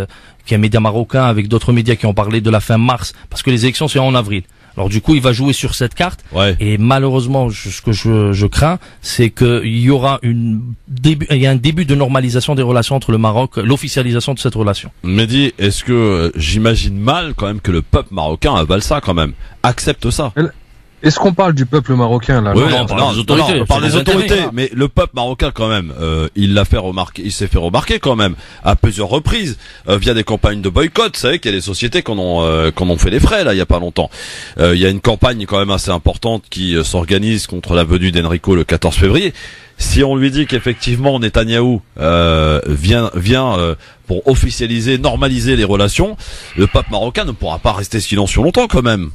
qui est un média marocain avec d'autres médias qui ont parlé de la fin mars, parce que les élections c'est en avril. Alors du coup, il va jouer sur cette carte. Ouais. Et malheureusement, ce que je crains, c'est qu'il y aura un début de normalisation des relations entre le Maroc, l'officialisation de cette relation. Mehdi, est-ce que j'imagine mal quand même que le peuple marocain avale ça quand même, accepte ça? Est-ce qu'on parle du peuple marocain là? Oui, on parle des autorités, mais le peuple marocain quand même, il s'est fait remarquer quand même à plusieurs reprises via des campagnes de boycott. Vous savez qu'il y a des sociétés qu'on ont fait les frais là il y a pas longtemps. Il y a une campagne quand même assez importante qui s'organise contre la venue d'Enrico le 14 février. Si on lui dit qu'effectivement Netanyahou vient pour officialiser, normaliser les relations, le peuple marocain ne pourra pas rester silencieux longtemps quand même.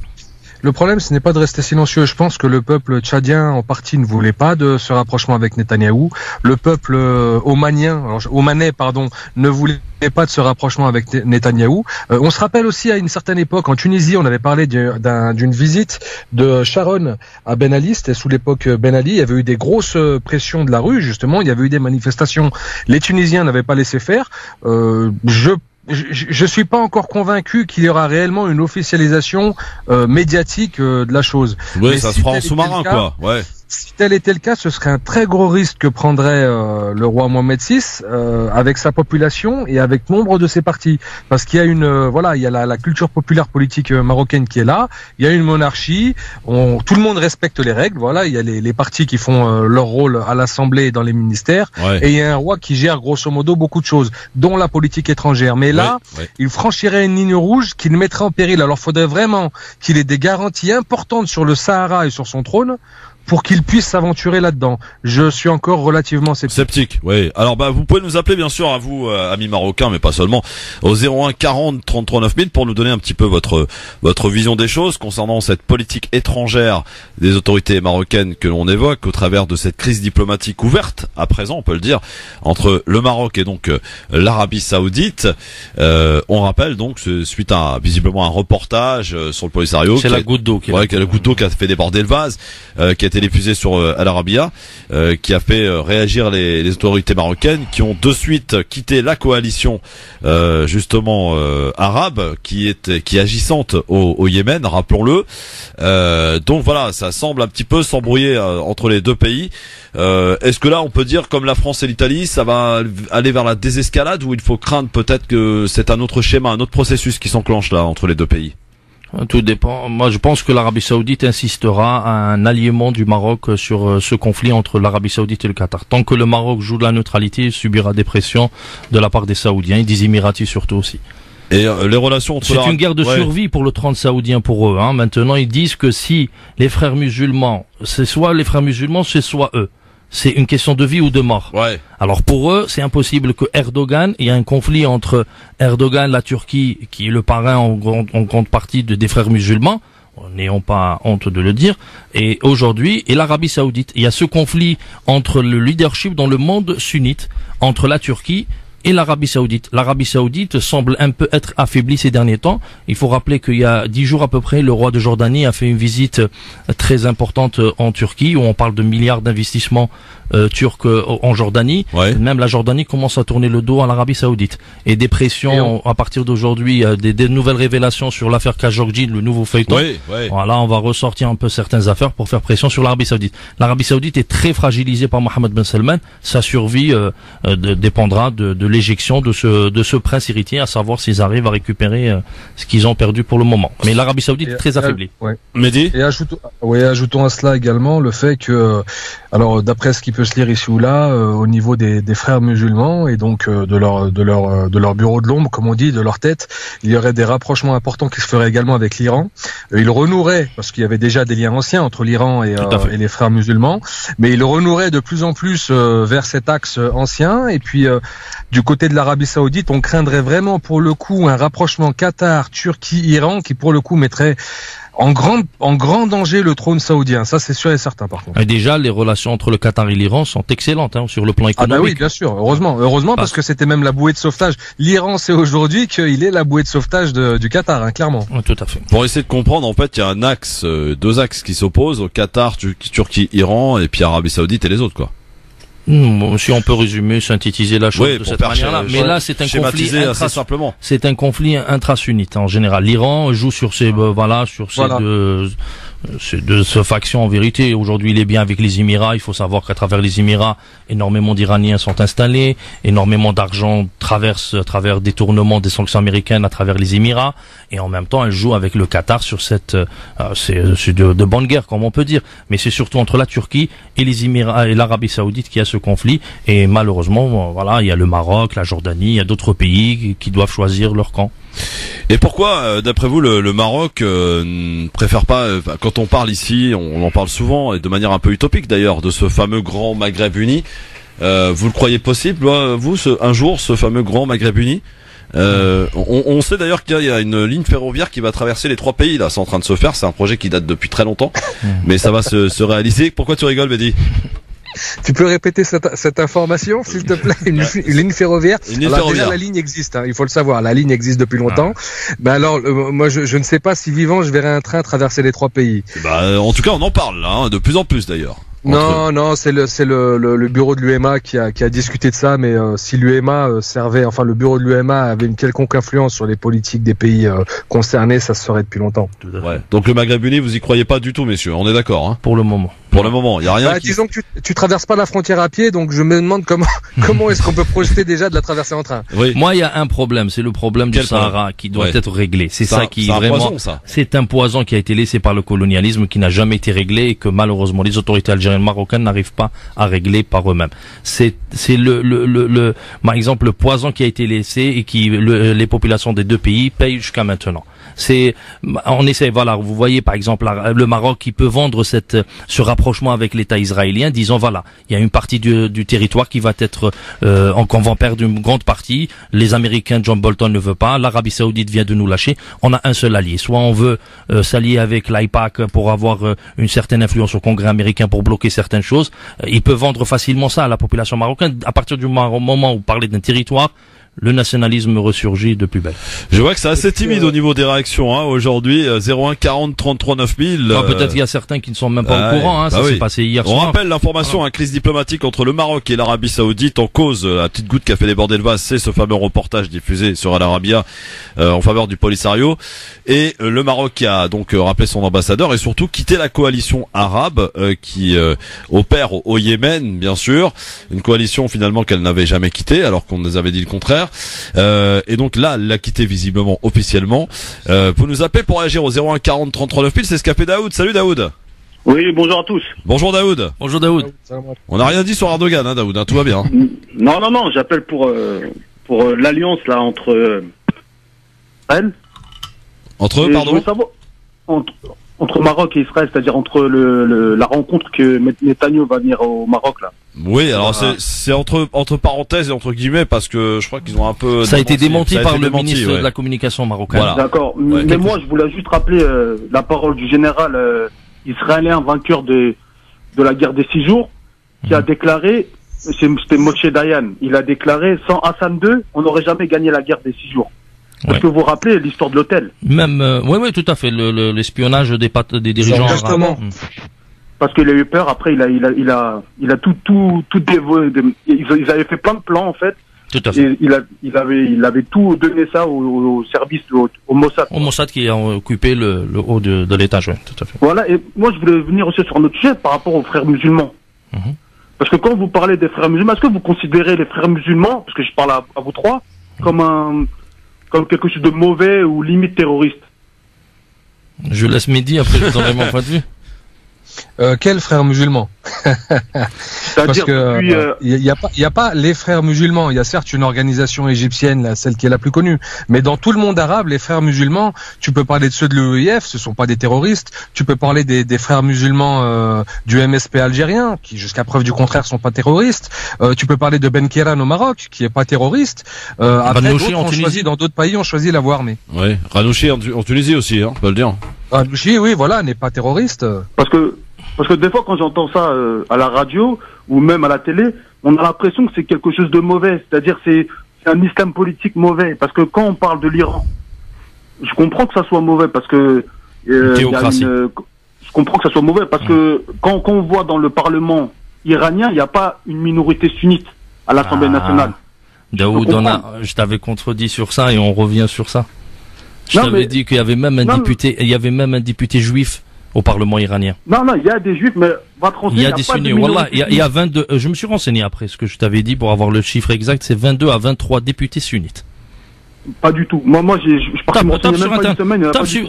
Le problème, ce n'est pas de rester silencieux. Je pense que le peuple tchadien, en partie, ne voulait pas de ce rapprochement avec Netanyahou. Le peuple omanais, ne voulait pas de ce rapprochement avec Netanyahou. On se rappelle aussi, à une certaine époque, en Tunisie, on avait parlé d'une visite de Sharon à Ben Ali. C'était sous l'époque Ben Ali. Il y avait eu des grosses pressions de la rue, justement. Il y avait eu des manifestations. Les Tunisiens n'avaient pas laissé faire. Je suis pas encore convaincu qu'il y aura réellement une officialisation médiatique de la chose. Oui, mais ça se fera en sous-marin, quoi. Ouais. Si tel était le cas, ce serait un très gros risque que prendrait le roi Mohamed VI avec sa population et avec nombre de ses partis, parce qu'il y a il y a la culture populaire politique marocaine qui est là. Il y a une monarchie, tout le monde respecte les règles. Voilà, il y a les partis qui font leur rôle à l'Assemblée et dans les ministères, et il y a un roi qui gère grosso modo beaucoup de choses, dont la politique étrangère. Mais là, il franchirait une ligne rouge qui le mettrait en péril. Alors, faudrait vraiment qu'il ait des garanties importantes sur le Sahara et sur son trône pour qu'il puisse s'aventurer là-dedans. Je suis encore relativement sceptique. Oui. Alors vous pouvez nous appeler bien sûr à vous amis marocains, mais pas seulement, au 01 40 33 9000 pour nous donner un petit peu votre vision des choses concernant cette politique étrangère des autorités marocaines que l'on évoque au travers de cette crise diplomatique ouverte à présent, on peut le dire, entre le Maroc et donc l'Arabie Saoudite. On rappelle donc suite à visiblement un reportage sur le Polisario. C'est la goutte d'eau qui a fait déborder le vase, qui a été diffusé sur Al Arabiya, qui a fait réagir les autorités marocaines, qui ont de suite quitté la coalition justement arabe qui est agissante au Yémen, rappelons-le. Donc voilà, ça semble un petit peu s'embrouiller entre les deux pays. Est-ce que là on peut dire, comme la France et l'Italie, ça va aller vers la désescalade, ou il faut craindre peut-être que c'est un autre schéma, un autre processus qui s'enclenche là entre les deux pays? Tout dépend. Moi, je pense que l'Arabie Saoudite insistera à un alliement du Maroc sur ce conflit entre l'Arabie Saoudite et le Qatar. Tant que le Maroc joue de la neutralité, il subira des pressions de la part des Saoudiens et des Émiratis surtout aussi. Et les relations entre c'est une guerre de survie pour le trône saoudien pour eux. Maintenant, ils disent que si les frères musulmans, c'est soit les frères musulmans, c'est soit eux. C'est une question de vie ou de mort. Ouais. Alors pour eux, c'est impossible que Erdogan, il y a un conflit entre Erdogan, la Turquie, qui est le parrain en grande partie des frères musulmans, n'ayons pas honte de le dire, et aujourd'hui, et l'Arabie Saoudite. Il y a ce conflit entre le leadership dans le monde sunnite, entre la Turquie et l'Arabie Saoudite. L'Arabie Saoudite semble un peu être affaiblie ces derniers temps. Il faut rappeler qu'il y a 10 jours à peu près, le roi de Jordanie a fait une visite très importante en Turquie, où on parle de milliards d'investissements turcs en Jordanie. Ouais. Même la Jordanie commence à tourner le dos à l'Arabie Saoudite. Et des pressions à partir d'aujourd'hui, des nouvelles révélations sur l'affaire Khashoggi, le nouveau feuilleton. Oui, oui. Voilà, on va ressortir un peu certaines affaires pour faire pression sur l'Arabie Saoudite. L'Arabie Saoudite est très fragilisée par Mohammed Ben Salman. Sa survie dépendra de l'éjection de ce prince héritier, à savoir s'ils arrivent à récupérer ce qu'ils ont perdu pour le moment. Mais l'Arabie Saoudite est très affaiblie. Mehdi ? Et ajoutons à cela également le fait que, alors d'après ce qui peut se lire ici ou là, au niveau des frères musulmans et donc de leur bureau de l'ombre, comme on dit, de leur tête, il y aurait des rapprochements importants qui se feraient également avec l'Iran. Ils renoueraient, parce qu'il y avait déjà des liens anciens entre l'Iran et les frères musulmans, mais ils renoueraient de plus en plus vers cet axe ancien. Et puis du côté de l'Arabie Saoudite, on craindrait vraiment pour le coup un rapprochement Qatar, Turquie, Iran, qui pour le coup mettrait en grand danger le trône saoudien. Ça, c'est sûr et certain, par contre. Et déjà, les relations entre le Qatar et l'Iran sont excellentes, sur le plan économique. Ah bah oui, bien sûr. Heureusement, parce que c'était même la bouée de sauvetage. L'Iran, c'est aujourd'hui qu'il est la bouée de sauvetage du Qatar, clairement. Oui, tout à fait. Pour essayer de comprendre, en fait, il y a un axe, deux axes qui s'opposent, au Qatar, Turquie, Iran, et puis Arabie Saoudite et les autres, quoi. Si on peut résumer, synthétiser la chose de cette manière-là. Mais là, c'est un conflit simplement. C'est un conflit intra-sunnite en général. L'Iran joue sur ces deux factions en vérité. Aujourd'hui, il est bien avec les Émirats. Il faut savoir qu'à travers les Émirats, énormément d'Iraniens sont installés, énormément d'argent traverse à travers détournement des sanctions américaines à travers les Émirats, et en même temps, elle joue avec le Qatar sur c'est de bonne guerre, comme on peut dire. Mais c'est surtout entre la Turquie et les Émirats et l'Arabie Saoudite qu'il y a ce conflit. Et malheureusement, voilà, il y a le Maroc, la Jordanie, il y a d'autres pays qui doivent choisir leur camp. Et pourquoi, d'après vous, le Maroc ne préfère pas, quand on parle ici, on en parle souvent, et de manière un peu utopique d'ailleurs, de ce fameux grand Maghreb uni, vous le croyez possible, vous, un jour, ce fameux grand Maghreb uni? On sait d'ailleurs qu'il y a une ligne ferroviaire qui va traverser les trois pays, là, c'est en train de se faire, c'est un projet qui date depuis très longtemps, mais ça va se réaliser. Pourquoi tu rigoles, Mehdi? Tu peux répéter cette information, s'il te plaît? Une ligne ferroviaire. Déjà, la ligne existe, il faut le savoir. La ligne existe depuis longtemps. Ben alors, moi, je ne sais pas si vivant, je verrai un train traverser les trois pays. En tout cas, on en parle là, de plus en plus d'ailleurs. Non, c'est le bureau de l'UEMA qui a discuté de ça, mais si l'UEMA le bureau de l'UEMA avait une quelconque influence sur les politiques des pays concernés, ça se ferait depuis longtemps. Ouais. Donc le Maghreb uni, vous y croyez pas du tout, messieurs, on est d'accord, hein? Pour le moment. Il y a rien. Disons que tu traverses pas la frontière à pied, donc je me demande comment est-ce qu'on peut projeter déjà de la traverser en train. Oui. Moi, il y a un problème, c'est le problème du Sahara qui doit être réglé. C'est ça qui vraiment, poison, ça. C'est un poison qui a été laissé par le colonialisme, qui n'a jamais été réglé et que malheureusement les autorités algériennes, marocaines n'arrivent pas à régler par eux-mêmes. C'est par exemple, le poison qui a été laissé et qui les populations des deux pays payent jusqu'à maintenant. On essaie, voilà, vous voyez par exemple le Maroc qui peut vendre ce rapprochement avec l'État israélien, disant voilà, il y a une partie du territoire qui va être, qu'on va perdre une grande partie. Les Américains, John Bolton ne veut pas, l'Arabie Saoudite vient de nous lâcher. On a un seul allié. Soit on veut s'allier avec l'AIPAC pour avoir une certaine influence au Congrès américain pour bloquer certaines choses. Ils peuvent vendre facilement ça à la population marocaine. À partir du moment où parler d'un territoire, le nationalisme ressurgit de plus belle. Je vois que c'est assez timide au niveau des réactions, aujourd'hui, 01 40 33 9000. Peut-être qu'il y a certains qui ne sont même pas au courant, ça s'est passé hier soir. On rappelle l'information, crise diplomatique entre le Maroc et l'Arabie Saoudite en cause. La petite goutte qui a fait déborder le vase, c'est ce fameux reportage diffusé sur Al Arabiya en faveur du Polisario. Et le Maroc qui a donc rappelé son ambassadeur et surtout quitté la coalition arabe qui opère au Yémen, bien sûr. Une coalition finalement qu'elle n'avait jamais quittée alors qu'on nous avait dit le contraire. guerre. Et donc là, elle l'a quitté visiblement officiellement. Vous nous appelez pour réagir au 01 40 39 000. C'est ce qu'a fait Daoud. Salut Daoud. Oui, bonjour à tous. Bonjour Daoud. Bonjour Daoud. On n'a rien dit sur Erdogan, hein, Daoud. Hein, tout va bien. Non, j'appelle pour l'alliance là entre Israël. Entre eux, pardon. Je veux savoir, entre Maroc et Israël, c'est-à-dire entre la rencontre que Netanyahou va venir au Maroc là. Oui, alors c'est entre parenthèses et entre guillemets parce que je crois qu'ils ont un peu. Ça a été démenti par le ministre de la communication marocain. Voilà. D'accord. Mais moi, je voulais juste rappeler la parole du général israélien vainqueur de la guerre des 6 jours, qui a déclaré, c'était Moshe Dayan, il a déclaré, sans Hassan II, on n'aurait jamais gagné la guerre des 6 jours. Est-ce que vous vous rappelez l'histoire de l'hôtel? Même, oui, tout à fait, l'espionnage des dirigeants. Exactement. Parce qu'il a eu peur, après il a tout dévoilé, ils avaient fait plein de plans en fait. Tout à fait. Et il avait tout donné ça au service, au Mossad. Au Mossad qui a occupé le haut de l'étage, oui, tout à fait. Voilà, et moi je voulais venir aussi sur un autre sujet par rapport aux frères musulmans. Parce que quand vous parlez des frères musulmans, est-ce que vous considérez les frères musulmans, parce que je parle à vous trois, comme quelque chose de mauvais ou limite terroriste? Je laisse Mehdi, après je donnerai mon point de vue. Quels frères musulmans? Parce que il y a pas les frères musulmans. Il y a certes une organisation égyptienne, là, celle qui est la plus connue, mais dans tout le monde arabe, les frères musulmans, tu peux parler de ceux de l'OIF, ce sont pas des terroristes. Tu peux parler des frères musulmans du MSP algérien, qui jusqu'à preuve du contraire sont pas terroristes. Tu peux parler de Ben Kéran au Maroc, qui est pas terroriste. Après, dans d'autres pays, on choisit la voie armée. Oui, Ranouchi en Tunisie aussi, hein, on peut le dire. Ranouchi, oui, voilà, n'est pas terroriste. Parce que des fois, quand j'entends ça à la radio ou même à la télé, on a l'impression que c'est quelque chose de mauvais. C'est-à-dire c'est un islam politique mauvais. Parce que quand on parle de l'Iran, je comprends que ça soit mauvais parce que je comprends que ça soit mauvais parce que quand on voit dans le Parlement iranien, il n'y a pas une minorité sunnite à l'Assemblée nationale. Daoud, je t'avais contredit sur ça et on revient sur ça. Je t'avais dit qu'il y avait même un député juif au Parlement iranien. Non, il y a des juifs, mais votre renseigner, il y a des sunnis. Wallah, il y a 22, je me suis renseigné après ce que je t'avais dit pour avoir le chiffre exact, c'est 22 à 23 députés sunnites. Pas du tout. Moi, je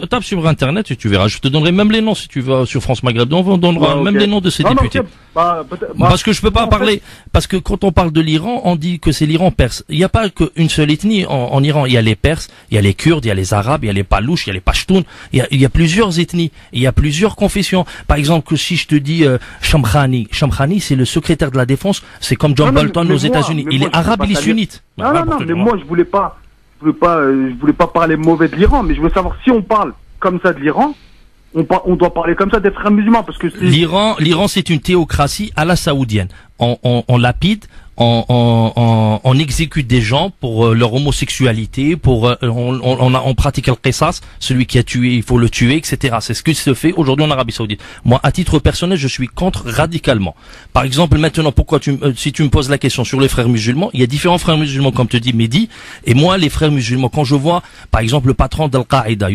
tape sur Internet et tu verras. Je te donnerai même les noms si tu veux sur France Maghreb. On donnera même les noms de ces députés. Parce que je peux pas parler. Parce que quand on parle de l'Iran, on dit que c'est l'Iran perse. Il n'y a pas qu'une seule ethnie en Iran. Il y a les Perses, il y a les Kurdes, il y a les Arabes, il y a les Palouches, il y a les Pashtuns. Il y a plusieurs ethnies. Il y a plusieurs confessions. Par exemple, que si je te dis Shamkhani, c'est le secrétaire de la défense. C'est comme John Bolton aux États-Unis. Il est arabe, il est sunnite. Non, mais moi je voulais pas parler mauvais de l'Iran, mais je veux savoir si on parle comme ça de l'Iran, on doit parler comme ça des frères musulmans parce que l'Iran c'est une théocratie à la saoudienne. On lapide, on exécute des gens pour leur homosexualité, on pratique le qisas, celui qui a tué, il faut le tuer, etc. C'est ce qui se fait aujourd'hui en Arabie Saoudite. Moi, à titre personnel, je suis contre radicalement. Par exemple, maintenant, si tu me poses la question sur les frères musulmans, il y a différents frères musulmans, comme te dit Mehdi, et moi, les frères musulmans, quand je vois, par exemple, le patron d'Al-Qaïda,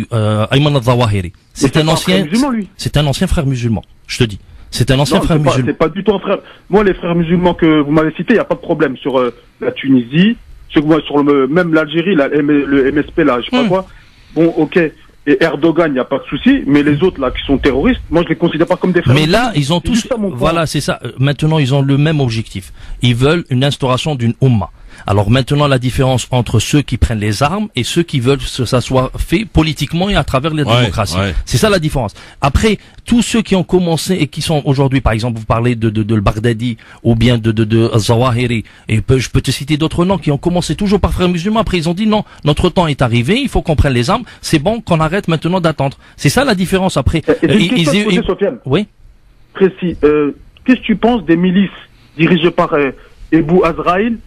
Ayman al-Zawahiri, c'est un ancien frère musulman, je te dis. C'est un ancien frère musulman. C'est pas du tout un frère. Moi, les frères musulmans que vous m'avez cités, il n'y a pas de problème sur la Tunisie, sur même l'Algérie, le MSP, là, je sais pas quoi. Bon, ok. Et Erdogan, il n'y a pas de souci, mais les autres, là, qui sont terroristes, moi, je les considère pas comme des frères. Mais là, ils ont tous, voilà, c'est ça. Maintenant, ils ont le même objectif. Ils veulent une instauration d'une Ummah. Alors maintenant, la différence entre ceux qui prennent les armes et ceux qui veulent que ça soit fait politiquement et à travers la démocratie. C'est ça la différence. Après, tous ceux qui ont commencé et qui sont aujourd'hui, par exemple, vous parlez de le Baghdadi ou bien de Zawahiri, et je peux te citer d'autres noms qui ont commencé toujours par frères musulmans. Après, ils ont dit non, notre temps est arrivé, il faut qu'on prenne les armes. C'est bon qu'on arrête maintenant d'attendre. C'est ça la différence. Après, oui. Précis. Qu'est-ce que tu penses des milices dirigées par Ebou Azraïl?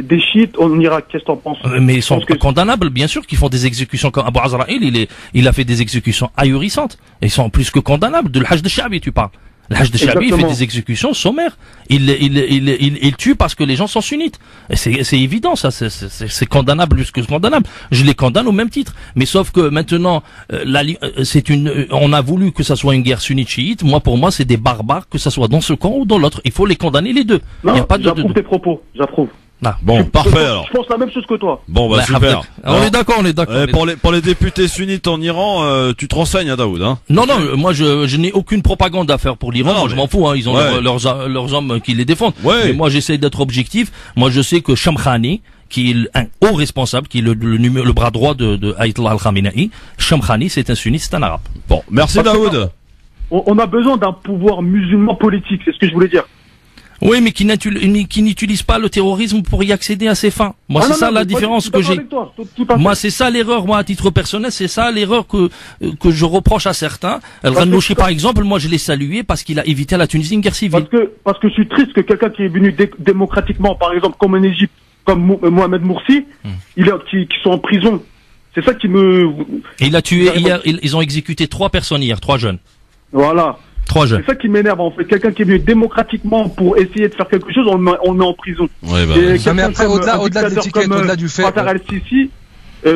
Des chiites en Irak, qu'est-ce que t'en penses? Mais ils sont condamnables, bien sûr, qu'ils font des exécutions comme Abu Azraïl, il a fait des exécutions ahurissantes. Ils sont plus que condamnables. De l'Hajj de Shabi, tu parles. L'Hajj de Shabi, il fait des exécutions sommaires. Il tue parce que les gens sont sunnites. Et c'est évident, ça, c'est condamnable plus que condamnable. Je les condamne au même titre. Mais sauf que maintenant, on a voulu que ça soit une guerre sunnite-chiite. Moi, pour moi, c'est des barbares, que ça soit dans ce camp ou dans l'autre. Il faut les condamner les deux. Non, j'approuve tes propos, j'approuve. Ah. Bon, parfait alors. Je pense la même chose que toi. Bon, bah super. On est d'accord, on est d'accord. Pour les députés sunnites en Iran, tu te renseignes, hein, Daoud, hein? Non, moi je n'ai aucune propagande à faire pour l'Iran. Moi je m'en fous, hein. Ils ont leurs hommes qui les défendent. Ouais. Mais moi j'essaie d'être objectif. Moi je sais que Shamkhani, qui est un haut responsable, qui est le bras droit de Ayatollah al-Khamenei, Shamkhani, c'est un sunnite, c'est un arabe. Bon, merci Daoud. On a besoin d'un pouvoir musulman politique, c'est ce que je voulais dire. Oui, mais qui n'utilise pas le terrorisme pour y accéder à ses fins. Moi, c'est ça la différence que j'ai. Moi, c'est ça l'erreur, moi, à titre personnel, c'est ça l'erreur que je reproche à certains. El-Ghannouchi, par exemple, moi, je l'ai salué parce qu'il a évité à la Tunisie une guerre civile. Parce que je suis triste que quelqu'un qui est venu démocratiquement, par exemple, comme en Égypte, comme Mohamed Morsi, qui sont en prison. C'est ça qui me... Il a tué hier, ils ont exécuté 3 personnes hier, 3 jeunes. Voilà. 3 jeunes. C'est ça qui m'énerve en fait. Quelqu'un qui est venu démocratiquement pour essayer de faire quelque chose, on le met en prison. Ouais, bah. Mais après, au-delà de l'étiquette, au-delà du fait. Fatar el-Sisi,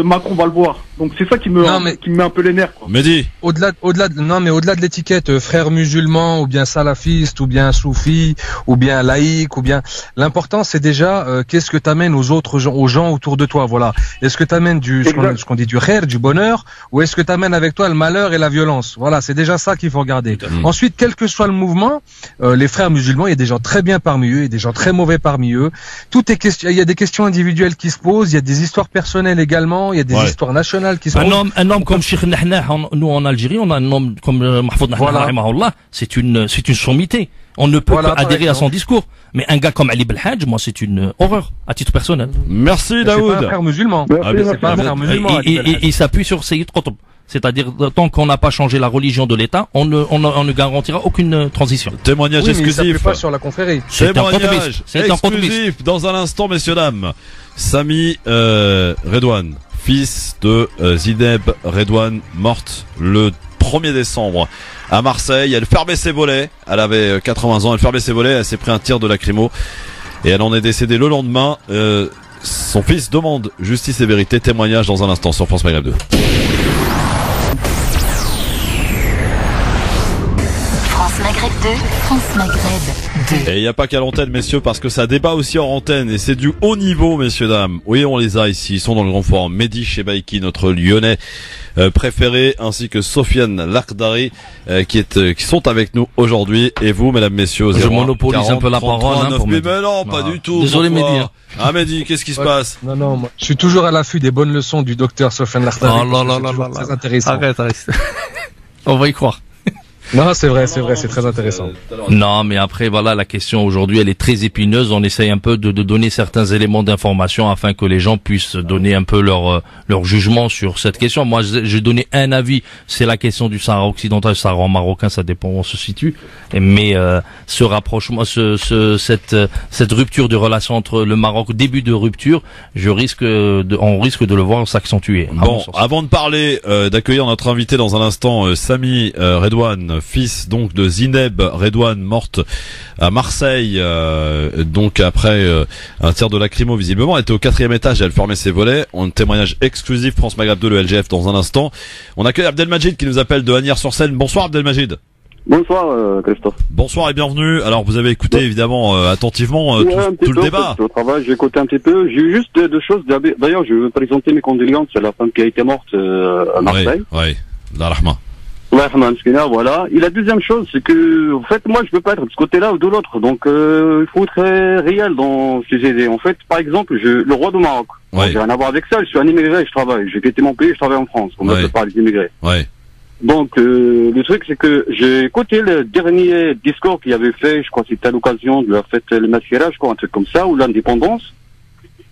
Macron va le voir. Donc c'est ça qui me met un peu les nerfs, quoi. Mehdi. Au-delà de l'étiquette frère musulman ou bien salafiste ou bien soufi ou bien laïque ou bien, l'important c'est déjà qu'est-ce que t'amènes aux gens autour de toi, voilà. Est-ce que t'amènes ce qu'on dit du khair, du bonheur, ou est-ce que t'amènes avec toi le malheur et la violence? Voilà, c'est déjà ça qu'il faut regarder. Ensuite, quel que soit le mouvement, les frères musulmans, il y a des gens très bien parmi eux et des gens très mauvais parmi eux. Il y a des questions individuelles qui se posent, il y a des histoires personnelles également. Il y a des histoires nationales qui sont... Un homme comme Cheikh Nahnah, nous en Algérie, on a un homme comme Mahfoud Nahnah, c'est une sommité. On ne peut pas adhérer à son discours. Mais un gars comme Ali Belhadj, moi, c'est une horreur, à titre personnel. Merci Daoud. C'est pas un frère musulman. C'est pas un frère musulman. Il s'appuie sur Sayyid Qutb. C'est-à-dire, tant qu'on n'a pas changé la religion de l'État, on ne garantira aucune transition. Témoignage exclusif. Mais pas sur la confrérie. Témoignage exclusif dans un instant, messieurs, dames. Sami Redouane, fils de Zineb Redouane, morte le 1er décembre à Marseille. Elle fermait ses volets. Elle avait 80 ans. Elle fermait ses volets. Elle s'est pris un tir de lacrymo et elle en est décédée le lendemain. Son fils demande justice et vérité. Témoignage dans un instant sur France Maghreb 2. France Maghreb 2, France Maghreb 2. Et il n'y a pas qu'à l'antenne, messieurs, parce que ça débat aussi hors antenne, et c'est du haut niveau, messieurs, dames. Oui, on les a ici, ils sont dans le grand forum. Mehdi Chebaiki, notre lyonnais préféré, ainsi que Sofiane Lakhdari, qui sont avec nous aujourd'hui. Et vous, mesdames, messieurs, je monopolise un peu la parole, hein, pour mais non, pas du tout. Désolé, Mehdi. Ah, Mehdi, qu'est-ce qui se passe? Non, moi, je suis toujours à l'affût des bonnes leçons du docteur Sofiane Lakhdari. Oh là, très intéressant. Arrête. On va y croire. Non, c'est vrai, c'est très intéressant. Non, mais après, voilà, la question aujourd'hui, elle est très épineuse. On essaye un peu de donner certains éléments d'information afin que les gens puissent donner un peu leur jugement sur cette question. Moi, j'ai donné un avis. C'est la question du Sahara occidental, Sahara marocain, ça dépend où on se situe. Mais ce rapprochement, cette rupture de relation entre le Maroc, début de rupture, on risque de le voir s'accentuer. Bon, avant de parler, d'accueillir notre invité dans un instant, Sami Redouane, fils donc de Zineb Redouane, morte à Marseille, donc après un tir de lacrymo visiblement. Elle était au 4e étage et elle fermait ses volets. Un témoignage exclusif France Maghreb 2, le LGF, dans un instant. On accueille Abdelmajid qui nous appelle de Asnières-sur-Seine. Bonsoir Abdelmajid. Bonsoir Christophe. Bonsoir et bienvenue. Alors vous avez écouté évidemment attentivement tout le débat. Au travail, j'ai écouté un petit peu. J'ai eu juste deux choses. D'ailleurs, je veux présenter mes condoléances à la femme qui a été morte à Marseille. Oui. La rahma. Voilà. Et la deuxième chose, c'est que, en fait, moi, je veux pas être de ce côté-là ou de l'autre. Donc, il faut être réel dans ces idées. En fait, par exemple, le roi du Maroc. Ouais. J'ai rien à voir avec ça. Je suis un immigré, je travaille. J'ai quitté mon pays, je travaille en France. On ne peut pas des immigrés. Ouais. Donc, le truc, c'est que j'ai écouté le dernier discours qu'il avait fait. Je crois que c'était à l'occasion de la fête le Masquerade, je crois, un truc comme ça, ou l'indépendance.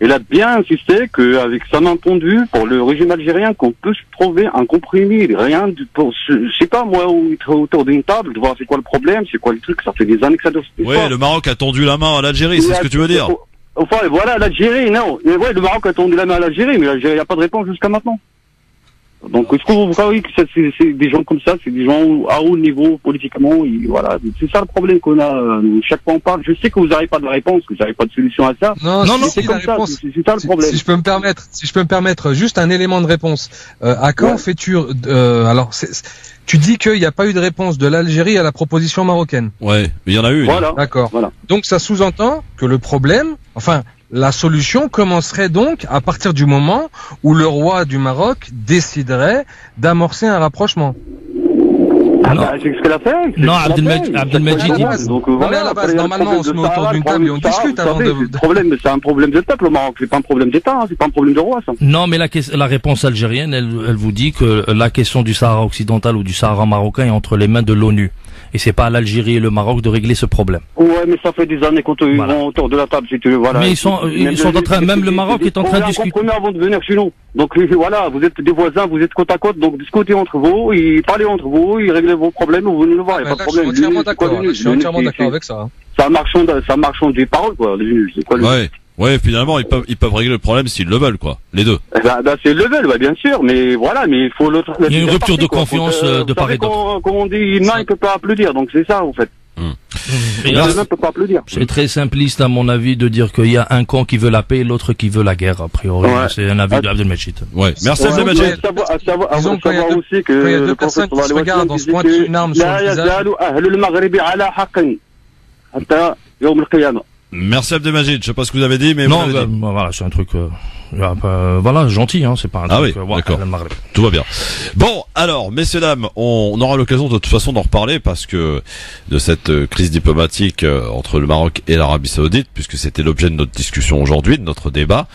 Il a bien insisté qu'avec sa main tendue pour le régime algérien, qu'on peut se trouver un compromis, je sais pas moi, autour d'une table, de voir c'est quoi le problème, c'est quoi le truc, ça fait des années que ça doit se faire. Oui, le Maroc a tendu la main à l'Algérie, c'est ce que tu veux dire. Enfin, voilà, l'Algérie, non. Mais ouais, le Maroc a tendu la main à l'Algérie, mais l'Algérie n'a pas de réponse jusqu'à maintenant. Donc, est-ce que vous croyez que c'est des gens comme ça, c'est des gens à haut niveau politiquement, et voilà, c'est ça le problème qu'on a. Chaque fois on parle, je sais que vous n'avez pas de réponse, que vous n'avez pas de solution à ça. Non, c'est comme ça, c'est ça le problème. Si je peux me permettre, juste un élément de réponse. À quand fais-tu alors, tu dis qu'il n'y a pas eu de réponse de l'Algérie à la proposition marocaine. Ouais, mais il y en a eu. Voilà. D'accord. Voilà. Donc ça sous-entend que le problème, enfin, La solution commencerait donc à partir du moment où le roi du Maroc déciderait d'amorcer un rapprochement. Ah bah, c'est ce qu'elle a fait. Non, Abdelmajid, donc non, mais à la base, normalement, on se met autour d'une table et on discute avant de... C'est un problème de peuple au Maroc, c'est pas un problème d'État, hein, c'est pas un problème de roi, ça. Non, mais la réponse algérienne, elle vous dit que la question du Sahara occidental ou du Sahara marocain est entre les mains de l'ONU. Et c'est pas à l'Algérie et le Maroc de régler ce problème. Ouais, mais ça fait des années qu'on ils vont autour de la table, si tu veux, voilà. Mais ils sont en train, même le Maroc est en train de discuter. Avant de venir chez nous. Donc, voilà, vous êtes des voisins, vous êtes côte à côte, donc discutez entre vous, parlez entre vous, réglez vos problèmes, vous venez nous voir, il n'y a pas de problème. Je suis entièrement d'accord avec ça. Ça marchand des paroles, quoi, c'est quoi, Ouais, finalement, ils peuvent régler le problème s'ils le veulent, quoi. Les deux. C'est le veulent, bien sûr, mais voilà, mais il faut l'autre. Il y a une rupture de confiance de part et d'autre. Comme on dit, l'humain, il peut pas applaudir, donc c'est ça, en fait. L'humain peut pas applaudir. C'est très simpliste, à mon avis, de dire qu'il y a un camp qui veut la paix et l'autre qui veut la guerre, a priori. Ouais. C'est un avis d'Abdelmajid. Ouais. Merci Abdelmajid. Disons qu'il y a deux personnes qui se regardent, on se pointe une arme sur le visage. Merci Abdelmajid, je sais pas ce que vous avez dit, mais non, voilà, c'est un truc, voilà, gentil, hein, c'est pas un truc. Oui, d'accord. Tout va bien. Bon, alors, messieurs dames, on aura l'occasion de toute façon d'en reparler parce que de cette crise diplomatique entre le Maroc et l'Arabie Saoudite, puisque c'était l'objet de notre discussion aujourd'hui, de notre débat.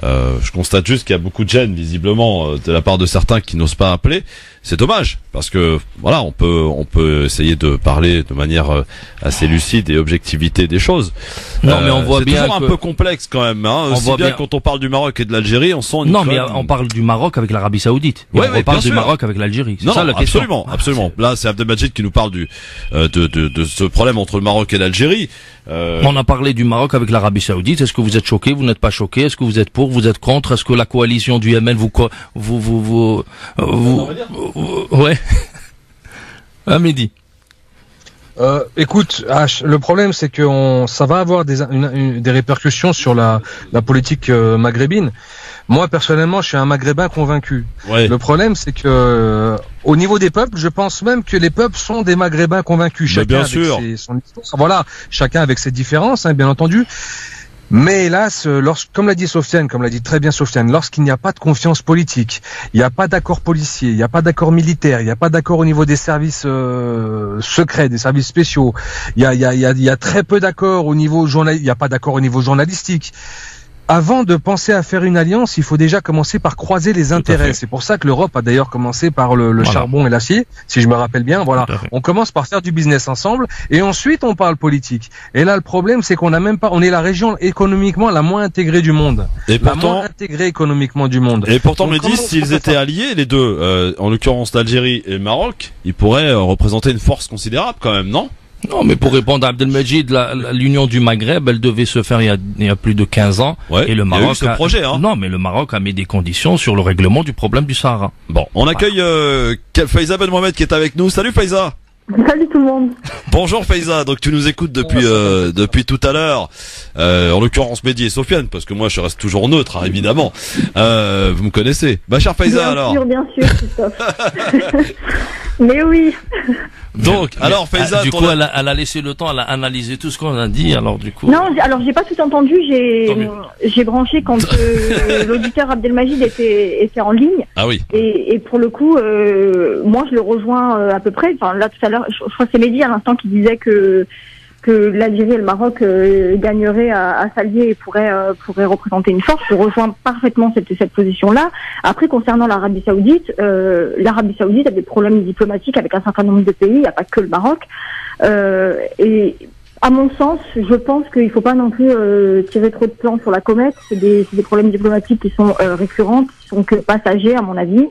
Je constate juste qu'il y a beaucoup de gêne visiblement de la part de certains qui n'osent pas appeler. C'est dommage parce que voilà, on peut essayer de parler de manière assez lucide et objectivité des choses. Non, mais on voit bien c'est toujours un peu complexe quand même. Hein. Aussi bien quand on parle du Maroc et de l'Algérie, on sent une non, mais on parle du Maroc avec l'Arabie Saoudite. Ouais, on parle du Maroc avec l'Algérie. C'est ça la question. Absolument. Là, c'est Abdelmajid qui nous parle de ce problème entre le Maroc et l'Algérie. On a parlé du Maroc avec l'Arabie Saoudite. Est-ce que vous êtes choqué? Vous n'êtes pas choqué? Est-ce que vous êtes pour? Vous êtes contre? Est-ce que la coalition du Yémen ouais. Ah, Mehdi. Écoute, le problème c'est que ça va avoir des répercussions sur la politique maghrébine. Moi personnellement, je suis un Maghrébin convaincu. Ouais. Le problème c'est que au niveau des peuples, je pense même que les peuples sont des Maghrébins convaincus. Chacun avec son histoire. Voilà, chacun avec ses différences, hein, bien entendu. Mais hélas, comme l'a dit Sofiane, comme l'a dit très bien Sofiane, lorsqu'il n'y a pas de confiance politique, il n'y a pas d'accord policier, il n'y a pas d'accord militaire, il n'y a pas d'accord au niveau des services secrets, des services spéciaux, il y a très peu d'accords au niveau il n'y a pas d'accord au niveau journalistique. Avant de penser à faire une alliance, il faut déjà commencer par croiser les intérêts. C'est pour ça que l'Europe a d'ailleurs commencé par le charbon et l'acier, si je me rappelle bien. Voilà, on commence par faire du business ensemble et ensuite on parle politique. Et là, le problème, c'est qu'on n'a même pas, on est la région économiquement la moins intégrée du monde. Et pourtant, moins intégrée économiquement du monde. Et pourtant, me disent s'ils étaient alliés, les deux, en l'occurrence l'Algérie et le Maroc, ils pourraient représenter une force considérable quand même, non? Non, mais pour répondre à Abdelmajid, l'union du Maghreb, elle devait se faire il y a plus de 15 ans. Ouais, et le Maroc il y a eu ce projet, hein. Non, mais le Maroc a mis des conditions sur le règlement du problème du Sahara. Bon, on accueille Faiza Ben Mohamed qui est avec nous. Salut Faiza. Salut tout le monde. Bonjour Faiza, donc tu nous écoutes depuis tout à l'heure, en l'occurrence Mehdi et Sofiane, parce que moi je reste toujours neutre, hein, évidemment. Vous me connaissez. Bah cher Faiza, bien sûr, Christophe. Mais oui. Donc, alors Faiza, du coup, elle a laissé le temps, elle a analysé tout ce qu'on a dit, alors du coup. Non, alors j'ai pas tout entendu, j'ai branché quand l'auditeur Abdelmajid était en ligne. Ah oui. Et pour le coup, moi je le rejoins à peu près. Enfin là tout à l'heure, je crois que c'est Mehdi à l'instant qui disait que l'Algérie et le Maroc gagneraient à s'allier et pourraient représenter une force. Je rejoins parfaitement cette position-là. Après, concernant l'Arabie Saoudite a des problèmes diplomatiques avec un certain nombre de pays, il n'y a pas que le Maroc. Et à mon sens, je pense qu'il ne faut pas non plus tirer trop de plans sur la comète. C'est des problèmes diplomatiques qui sont récurrents, qui sont que passagers à mon avis,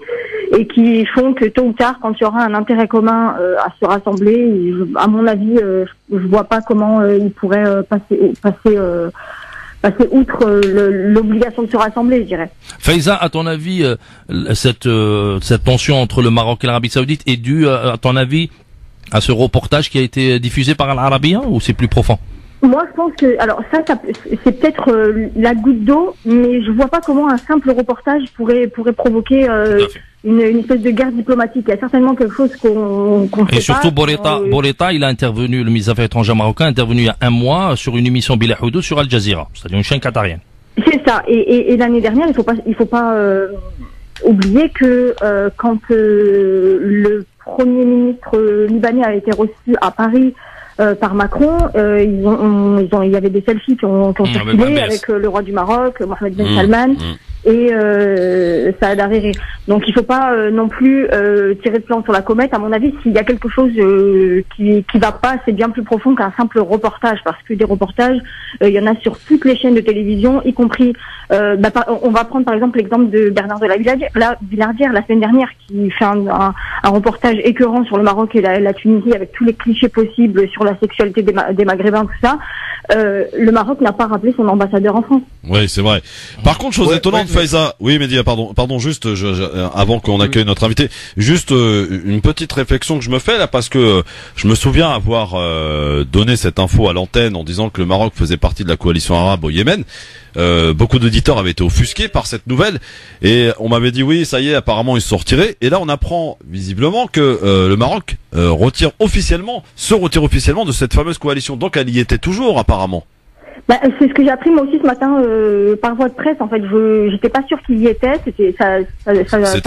et qui font que tôt ou tard, quand il y aura un intérêt commun à se rassembler, à mon avis, je vois pas comment ils pourraient passer outre l'obligation de se rassembler, je dirais. Faiza, à ton avis, cette tension entre le Maroc et l'Arabie Saoudite est due, à ton avis, à ce reportage qui a été diffusé par l'Arabien, ou c'est plus profond? Moi, je pense que, alors ça c'est peut-être la goutte d'eau, mais je vois pas comment un simple reportage pourrait provoquer une espèce de guerre diplomatique. Il y a certainement quelque chose qu'on Et surtout, Boreta, il a intervenu, le ministre des Affaires étrangères marocain a intervenu il y a un mois sur une émission Bila Houdoud sur Al Jazeera, c'est-à-dire une chaîne qatarienne. C'est ça. Et l'année dernière, il faut pas oublier que quand le Premier ministre libanais a été reçu à Paris par Macron, il y avait des selfies qui ont circulé avec le roi du Maroc, Mohamed Ben Salman, et Saad Hariri. Donc il faut pas non plus tirer de plan sur la comète. À mon avis, s'il y a quelque chose qui va pas, c'est bien plus profond qu'un simple reportage, parce que des reportages, il y en a sur toutes les chaînes de télévision, y compris on va prendre par exemple l'exemple de Bernard de la Villardière la semaine dernière, qui fait un reportage écœurant sur le Maroc et la Tunisie, avec tous les clichés possibles sur la sexualité des Maghrébins, tout ça. Le Maroc n'a pas rappelé son ambassadeur en France. Oui, c'est vrai. Par contre, chose étonnante, Faiza. Oui, Mehdi, pardon, juste, avant qu'on accueille notre invité, juste une petite réflexion que je me fais là, parce que je me souviens avoir donné cette info à l'antenne en disant que le Maroc faisait partie de la coalition arabe au Yémen. Beaucoup d'auditeurs avaient été offusqués par cette nouvelle et on m'avait dit oui, ça y est, apparemment ils se sont retirés. Et là, on apprend visiblement que le Maroc se retire officiellement de cette fameuse coalition. Donc, elle y était toujours, apparemment. C'est ce que j'ai appris moi aussi ce matin par voie de presse. En fait, j'étais pas sûr qu'il y était. C'était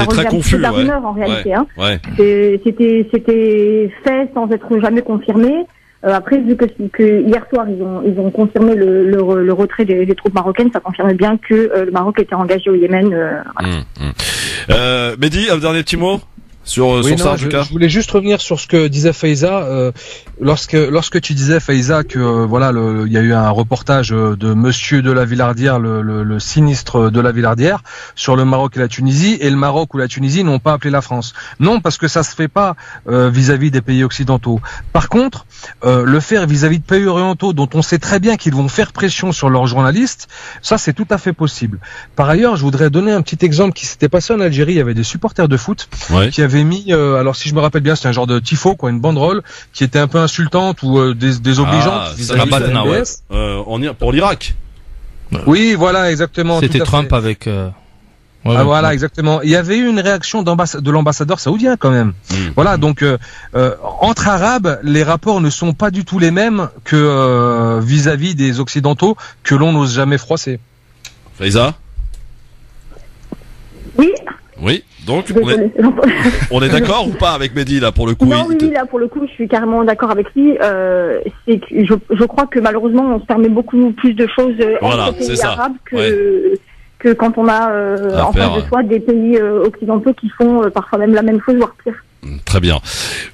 très confus, de la rumeur en réalité. Ouais. C'était fait sans être jamais confirmé. Après, vu que hier soir ils ont confirmé le retrait des troupes marocaines, ça confirme bien que le Maroc était engagé au Yémen. Voilà. Mehdi, un dernier petit mot sur ça, en tout cas. Je voulais juste revenir sur ce que disait Faiza. Lorsque tu disais, Faiza, que il y a eu un reportage de Monsieur de la Villardière, le sinistre de la Villardière, sur le Maroc et la Tunisie, et le Maroc ou la Tunisie n'ont pas appelé la France. Non, parce que ça se fait pas vis-à-vis des pays occidentaux. Par contre, le faire vis-à-vis de pays orientaux dont on sait très bien qu'ils vont faire pression sur leurs journalistes, ça c'est tout à fait possible. Par ailleurs, je voudrais donner un petit exemple qui s'était passé en Algérie. Il y avait des supporters de foot qui avaient mis, alors si je me rappelle bien, c'était un genre de tifo, une banderole qui était un peu insultante ou désobligeante vis-à-vis de la MBS. Pour l'Irak. Oui, voilà, exactement. C'était Trump avec. Voilà, exactement. Il y avait eu une réaction de l'ambassadeur saoudien quand même. Voilà, donc entre Arabes, les rapports ne sont pas du tout les mêmes que vis-à-vis des Occidentaux que l'on n'ose jamais froisser. Faiza ? Oui, donc on est d'accord ou pas avec Mehdi là pour le coup? Non, oui, là pour le coup, je suis carrément d'accord avec lui. C'est que je crois que malheureusement, on se permet beaucoup plus de choses entre pays arabes que quand on a en face de soi des pays occidentaux qui font parfois même la même chose, voire pire. Très bien.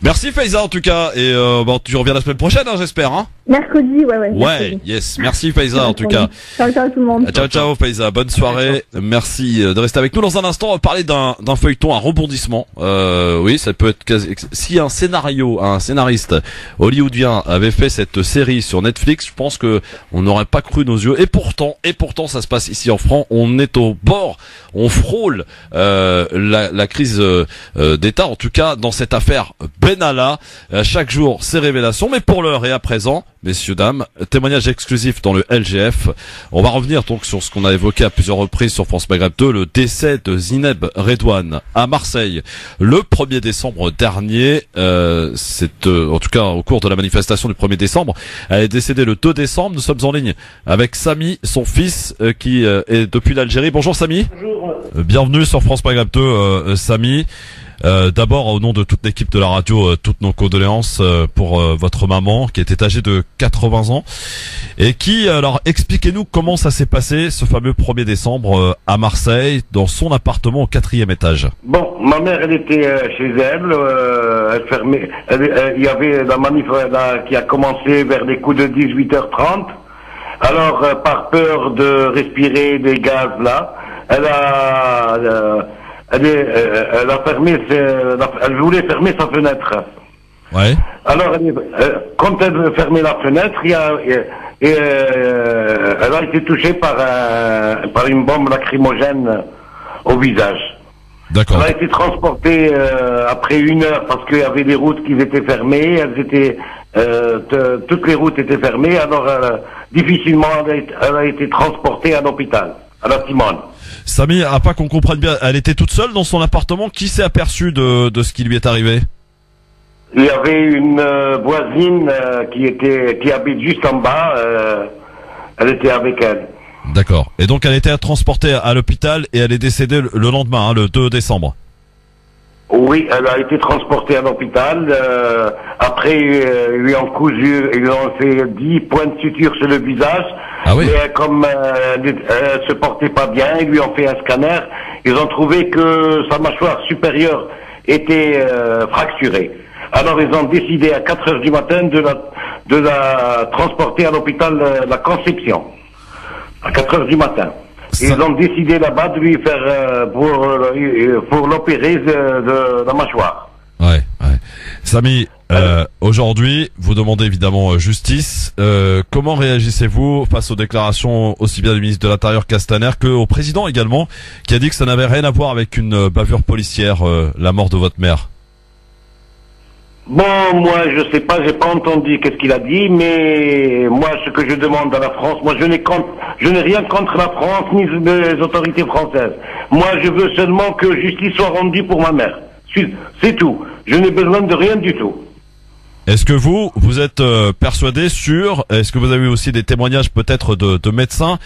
Merci Faiza en tout cas, et tu reviens la semaine prochaine, j'espère. Mercredi, ouais. Ouais, yes. Merci Faiza en tout cas. Ciao tout le monde. Ciao Faiza, bonne soirée. Merci de rester avec nous. Dans un instant, on va parler d'un feuilleton, un rebondissement. Oui, ça peut être si un scénariste hollywoodien avait fait cette série sur Netflix, je pense que on n'aurait pas cru nos yeux. Et pourtant, ça se passe ici en France. On est au bord, on frôle la crise d'État, en tout cas dans cette affaire Benalla. Chaque jour, ces révélations, mais pour l'heure et à présent, messieurs, dames, témoignage exclusif dans le LGF. On va revenir donc sur ce qu'on a évoqué à plusieurs reprises sur France Maghreb 2, le décès de Zineb Redouane à Marseille le 1er décembre dernier. C'est en tout cas au cours de la manifestation du 1er décembre. Elle est décédée le 2 décembre. Nous sommes en ligne avec Samy, son fils, qui est depuis l'Algérie. Bonjour Samy. Bonjour. Bienvenue sur France Maghreb 2, Samy. D'abord, au nom de toute l'équipe de la radio, toutes nos condoléances pour votre maman qui était âgée de 80 ans et qui, alors, expliquez-nous comment ça s'est passé ce fameux 1er décembre à Marseille, dans son appartement au 4e étage. Bon, ma mère, elle était chez elle, elle fermait, il y avait la manif qui a commencé vers les coups de 18h30. Alors, par peur de respirer des gaz là, elle a fermé, elle voulait fermer sa fenêtre. Ouais. Alors, quand elle veut fermer la fenêtre, elle a été touchée par une bombe lacrymogène au visage. D'accord. Elle a été transportée après 1 heure parce qu'il y avait des routes qui étaient fermées. Toutes les routes étaient fermées. Alors, difficilement, elle a été transportée à l'hôpital, à la Timone. Samy, à pas qu'on comprenne bien, elle était toute seule dans son appartement. Qui s'est aperçu de ce qui lui est arrivé? Il y avait une voisine qui habite juste en bas. Elle était avec elle. D'accord. Et donc elle a été transportée à l'hôpital et elle est décédée le lendemain, hein, le 2 décembre. Oui, elle a été transportée à l'hôpital. Après, ils lui ont cousu, ils ont fait 10 points de suture sur le visage. Ah oui. Et comme elle se portait pas bien, ils lui ont fait un scanner. Ils ont trouvé que sa mâchoire supérieure était fracturée. Alors ils ont décidé à 4 heures du matin de la transporter à l'hôpital La Conception. À 4 heures du matin. Ils ont décidé là-bas de lui faire pour l'opérer de la mâchoire. Ouais. Samy, aujourd'hui, vous demandez évidemment justice. Comment réagissez-vous face aux déclarations aussi bien du ministre de l'Intérieur Castaner qu'au président également, qui a dit que ça n'avait rien à voir avec une bavure policière, la mort de votre mère? Bon, moi, je sais pas, j'ai pas entendu qu'est-ce qu'il a dit, mais moi, ce que je demande à la France, moi, je n'ai rien contre la France ni les autorités françaises. Moi, je veux seulement que justice soit rendue pour ma mère. C'est tout. Je n'ai besoin de rien du tout. Est-ce que vous êtes persuadé est-ce que vous avez aussi des témoignages peut-être de médecins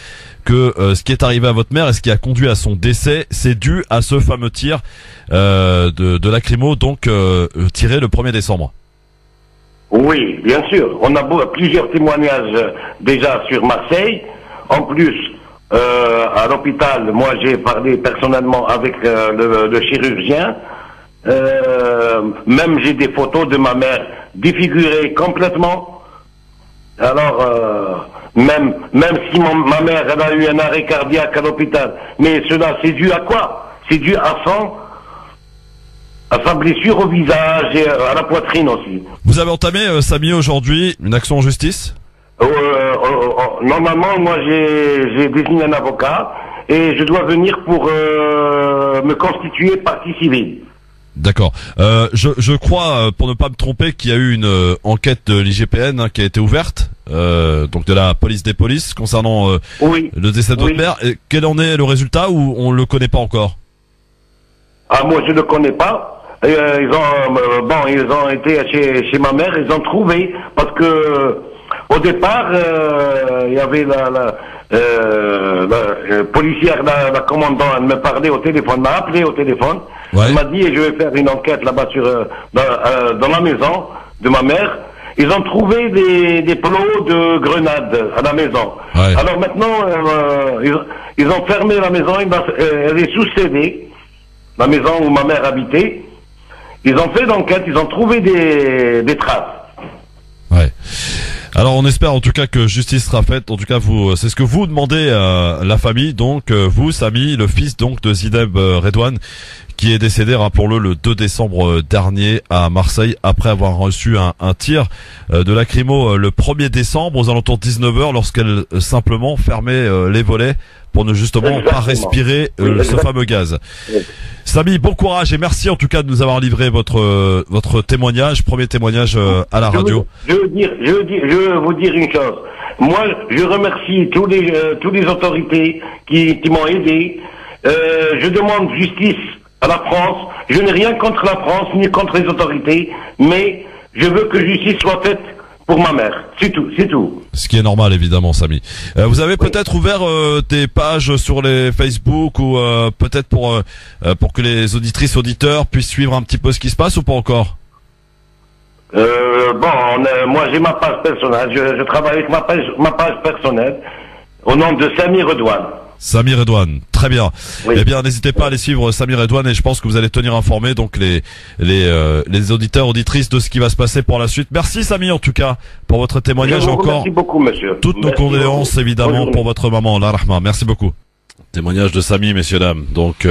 que ce qui est arrivé à votre mère et ce qui a conduit à son décès, c'est dû à ce fameux tir de lacrymo, donc tiré le 1er décembre? Oui, bien sûr. On a plusieurs témoignages déjà sur Marseille. En plus, à l'hôpital, moi j'ai parlé personnellement avec le chirurgien. Même j'ai des photos de ma mère défigurée complètement. Alors, même si ma mère elle a eu un arrêt cardiaque à l'hôpital, mais cela c'est dû à quoi? C'est dû à sa blessure au visage et à la poitrine aussi. Vous avez entamé, Samy, aujourd'hui une action en justice? Normalement, moi j'ai désigné un avocat et je dois venir pour me constituer partie civile. D'accord. Je crois, pour ne pas me tromper, qu'il y a eu une enquête de l'IGPN qui a été ouverte, donc de la police des polices, concernant le décès de votre mère. Et quel en est le résultat, ou on le connaît pas encore? Ah, moi je le connais pas. Ils ont été chez ma mère, ils ont trouvé, parce que au départ, il y avait la policière, la commandante, elle me parlait au téléphone, m'a appelé au téléphone. Ouais. Elle m'a dit, je vais faire une enquête là-bas dans la maison de ma mère. Ils ont trouvé des plots de grenades à la maison. Ouais. Alors maintenant, ils ont fermé la maison, elle est sous scellée, la maison où ma mère habitait. Ils ont fait l'enquête, ils ont trouvé des traces. Ouais. Alors on espère en tout cas que justice sera faite. En tout cas, c'est ce que vous demandez à la famille. Donc vous, Samy, le fils donc de Zineb Redouane, qui est décédé, rappelons-le, le 2 décembre dernier à Marseille, après avoir reçu un tir de lacrymo le 1er décembre aux alentours de 19h, lorsqu'elle simplement fermait les volets pour ne justement pas respirer ce fameux gaz. Oui. Samy, bon courage et merci en tout cas de nous avoir livré votre témoignage, premier témoignage à la radio. Je veux vous dire une chose. Moi, je remercie tous les autorités qui m'ont aidé. Je demande justice à la France. Je n'ai rien contre la France ni contre les autorités, mais je veux que justice soit faite pour ma mère. C'est tout. Ce qui est normal, évidemment, Samy. Vous avez peut-être ouvert des pages sur les Facebook ou peut-être pour que les auditrices, auditeurs puissent suivre un petit peu ce qui se passe ou pas encore? Moi j'ai ma page personnelle. Je travaille avec ma page personnelle au nom de Samy Redouane. Samy Redouane, très bien. Oui. Eh bien, n'hésitez pas à aller suivre Samy Redouane et je pense que vous allez tenir informés donc les auditeurs, auditrices de ce qui va se passer pour la suite. Merci Samy en tout cas pour votre témoignage. Merci beaucoup, monsieur. Toutes nos condoléances évidemment pour votre maman, Allah Rahma. Merci beaucoup. Témoignage de Samy, messieurs dames. Donc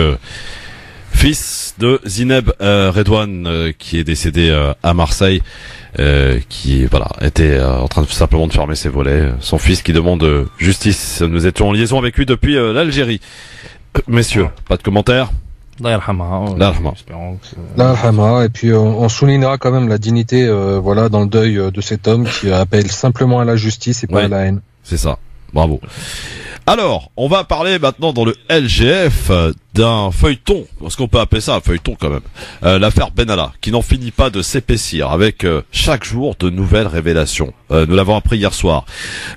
fils de Zineb Redouane qui est décédé à Marseille. Qui était en train simplement de fermer ses volets. Son fils qui demande justice. Nous étions en liaison avec lui depuis l'Algérie. Messieurs, pas de commentaires? Et puis on soulignera quand même la dignité dans le deuil de cet homme qui appelle simplement à la justice et pas à la haine. C'est ça. Bravo. Alors, on va parler maintenant dans le LGF d'un feuilleton, parce qu'on peut appeler ça un feuilleton quand même. L'affaire Benalla, qui n'en finit pas de s'épaissir avec chaque jour de nouvelles révélations. Nous l'avons appris hier soir.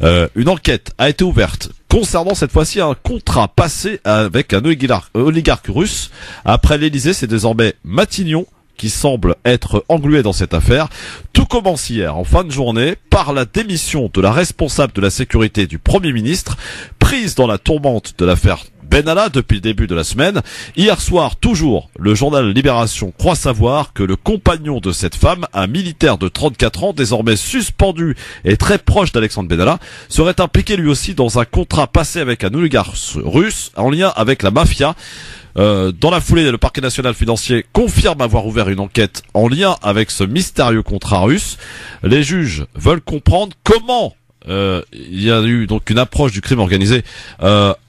Une enquête a été ouverte concernant cette fois-ci un contrat passé avec un oligarque russe. Après l'Élysée, c'est désormais Matignon qui semble être englué dans cette affaire. Tout commence hier, en fin de journée, par la démission de la responsable de la sécurité du Premier ministre, prise dans la tourmente de l'affaire Benalla depuis le début de la semaine. Hier soir, toujours, le journal Libération croit savoir que le compagnon de cette femme, un militaire de 34 ans, désormais suspendu et très proche d'Alexandre Benalla, serait impliqué lui aussi dans un contrat passé avec un oligarque russe en lien avec la mafia. Dans la foulée, le parquet national financier confirme avoir ouvert une enquête en lien avec ce mystérieux contrat russe. Les juges veulent comprendre comment il y a eu donc une approche du crime organisé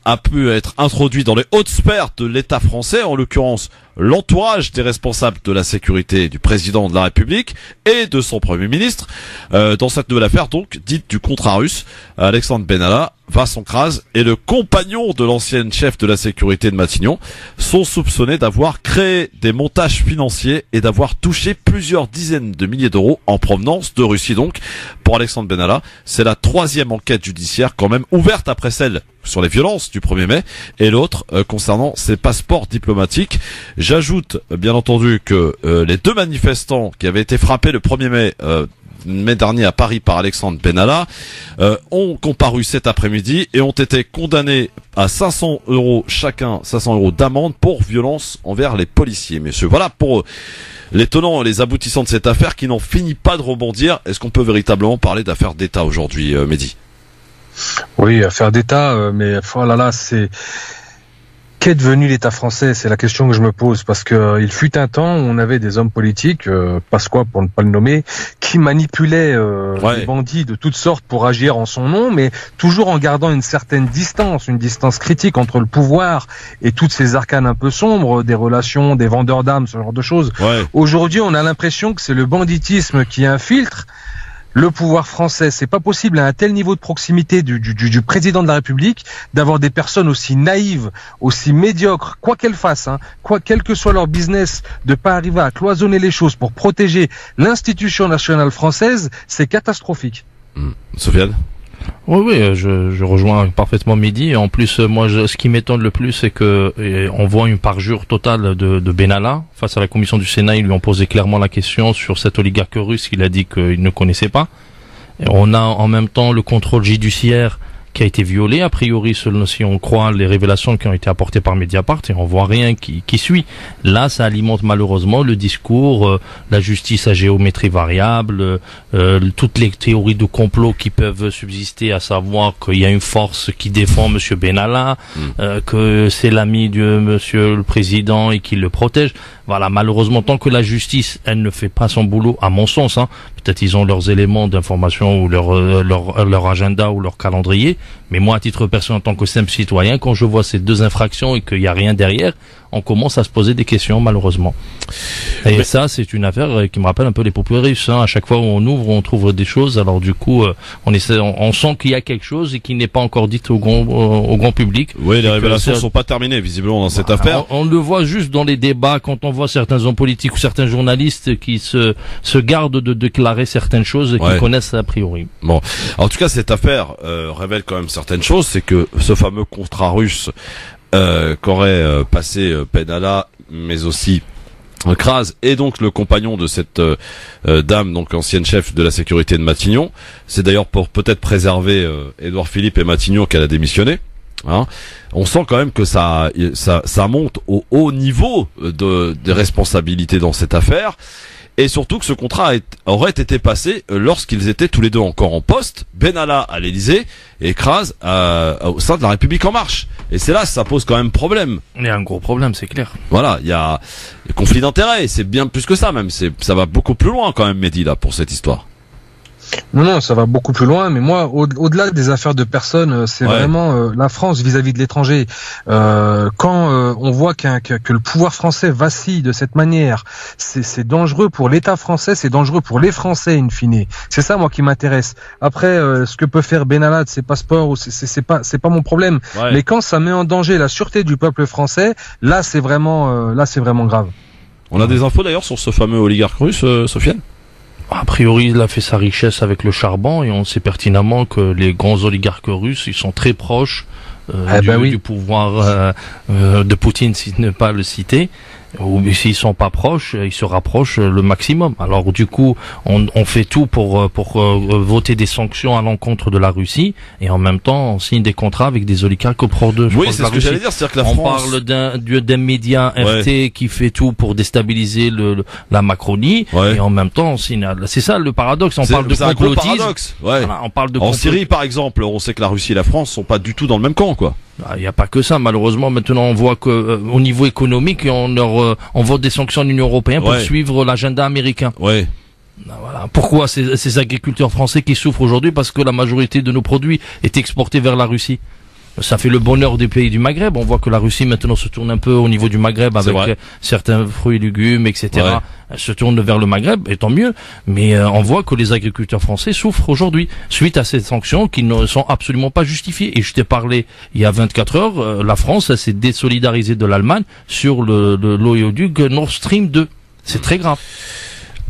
a pu être introduit dans les hautes sphères de l'État français, en l'occurrence l'entourage des responsables de la sécurité du président de la République et de son Premier ministre. Dans cette nouvelle affaire, donc, dite du contrat russe, Alexandre Benalla, Vincent Kras et le compagnon de l'ancienne chef de la sécurité de Matignon sont soupçonnés d'avoir créé des montages financiers et d'avoir touché plusieurs dizaines de milliers d'euros en provenance de Russie. Donc, pour Alexandre Benalla, c'est la 3e enquête judiciaire quand même ouverte après celle sur les violences du 1er mai et l'autre concernant ses passeports diplomatiques. J'ajoute bien entendu que les 2 manifestants qui avaient été frappés le 1er mai dernier à Paris par Alexandre Benalla ont comparu cet après-midi et ont été condamnés à 500 euros chacun, 500 euros d'amende pour violence envers les policiers, messieurs. Voilà pour les tenants et les aboutissants de cette affaire qui n'en finit pas de rebondir. Est-ce qu'on peut véritablement parler d'affaire d'État aujourd'hui, Mehdi? Oui, affaire d'État, mais oh là là, c'est... Qu'est devenu l'État français? C'est la question que je me pose, parce que il fut un temps où on avait des hommes politiques, Pasqua pour ne pas le nommer, qui manipulaient les bandits de toutes sortes pour agir en son nom, mais toujours en gardant une certaine distance, une distance critique entre le pouvoir et toutes ces arcanes un peu sombres, des relations, des vendeurs d'armes, ce genre de choses. Ouais. Aujourd'hui, on a l'impression que c'est le banditisme qui infiltre le pouvoir français. C'est pas possible à un tel niveau de proximité du président de la République d'avoir des personnes aussi naïves, aussi médiocres, quoi qu'elles fassent, quel que soit leur business, de pas arriver à cloisonner les choses pour protéger l'institution nationale française. C'est catastrophique. Sofiane? Oui, je rejoins parfaitement Mehdi. En plus, moi, ce qui m'étonne le plus, c'est que on voit une parjure totale de Benalla. Face à la commission du Sénat, ils lui ont posé clairement la question sur cet oligarque russe qu'il a dit qu'il ne connaissait pas. Et on a en même temps le contrôle judiciaire qui a été violé, a priori, si on croit les révélations qui ont été apportées par Mediapart, et on voit rien qui suit. Là, ça alimente malheureusement le discours, la justice à géométrie variable, toutes les théories de complot qui peuvent subsister, à savoir qu'il y a une force qui défend Monsieur Benalla, que c'est l'ami de Monsieur le Président et qui le protège. Voilà, malheureusement, tant que la justice, elle ne fait pas son boulot, à mon sens, peut-être ils ont leurs éléments d'information ou leur agenda ou leur calendrier, mais moi, à titre personnel, en tant que simple citoyen, quand je vois ces 2 infractions et qu'il n'y a rien derrière, on commence à se poser des questions, malheureusement. Et ça, c'est une affaire qui me rappelle un peu les poupées russes. À chaque fois où on ouvre, on trouve des choses. Alors du coup, on sent qu'il y a quelque chose et qui n'est pas encore dit au grand public. Oui, les révélations ne sont pas terminées, visiblement, dans cette affaire. On le voit juste dans les débats, quand on voit certains hommes politiques ou certains journalistes qui se gardent de déclarer certaines choses qu'ils connaissent a priori. Bon, en tout cas, cette affaire révèle quand même certaines choses. C'est que ce fameux contrat russe qu'aurait passé Benalla, mais aussi Kras, et donc le compagnon de cette dame, donc ancienne chef de la sécurité de Matignon. C'est d'ailleurs pour peut-être préserver Édouard Philippe et Matignon qu'elle a démissionné. On sent quand même que ça monte au haut niveau des responsabilités dans cette affaire. Et surtout que ce contrat aurait été passé lorsqu'ils étaient tous les deux encore en poste, Benalla à l'Élysée et Kras au sein de la République en marche. Et c'est là que ça pose quand même problème. Il y a un gros problème, c'est clair. Voilà, il y a conflit d'intérêts, c'est bien plus que ça même. Ça va beaucoup plus loin quand même, Mehdi, là, pour cette histoire. Non, ça va beaucoup plus loin. Mais moi, au-delà des affaires de personnes, c'est vraiment la France vis-à-vis de l'étranger. Quand on voit que le pouvoir français vacille de cette manière, c'est dangereux pour l'État français, c'est dangereux pour les Français in fine. C'est ça, moi, qui m'intéresse. Après, ce que peut faire Benalla de ses passeports, ou c'est pas mon problème. Ouais. Mais quand ça met en danger la sûreté du peuple français, là, c'est vraiment grave. On a des infos d'ailleurs sur ce fameux oligarque russe, Sofiane? A priori, il a fait sa richesse avec le charbon et on sait pertinemment que les grands oligarques russes, ils sont très proches du pouvoir de Poutine, si ne pas le citer. Ou s'ils sont pas proches, ils se rapprochent le maximum. Alors du coup, on fait tout pour voter des sanctions à l'encontre de la Russie et en même temps on signe des contrats avec des oligarques proches de Oui, c'est ce que j'allais dire, c'est-à-dire que la France... On parle d'un média RT qui fait tout pour déstabiliser la Macronie et en même temps on signe. C'est ça le paradoxe. On parle de complotisme. Voilà, on parle de en Syrie par exemple, on sait que la Russie et la France sont pas du tout dans le même camp, quoi. Il n'y a pas que ça, malheureusement. Maintenant, on voit que au niveau économique, on vote des sanctions à l'Union européenne pour suivre l'agenda américain. Ouais. Voilà. Pourquoi ces agriculteurs français qui souffrent aujourd'hui? Parce que la majorité de nos produits est exportée vers la Russie. Ça fait le bonheur des pays du Maghreb. On voit que la Russie maintenant se tourne un peu au niveau du Maghreb avec certains fruits et légumes, etc. Ouais. Elle se tourne vers le Maghreb, et tant mieux. Mais on voit que les agriculteurs français souffrent aujourd'hui suite à ces sanctions qui ne sont absolument pas justifiées. Et je t'ai parlé il y a 24 heures, la France s'est désolidarisée de l'Allemagne sur l'oléoduc Nord Stream 2. C'est très grave.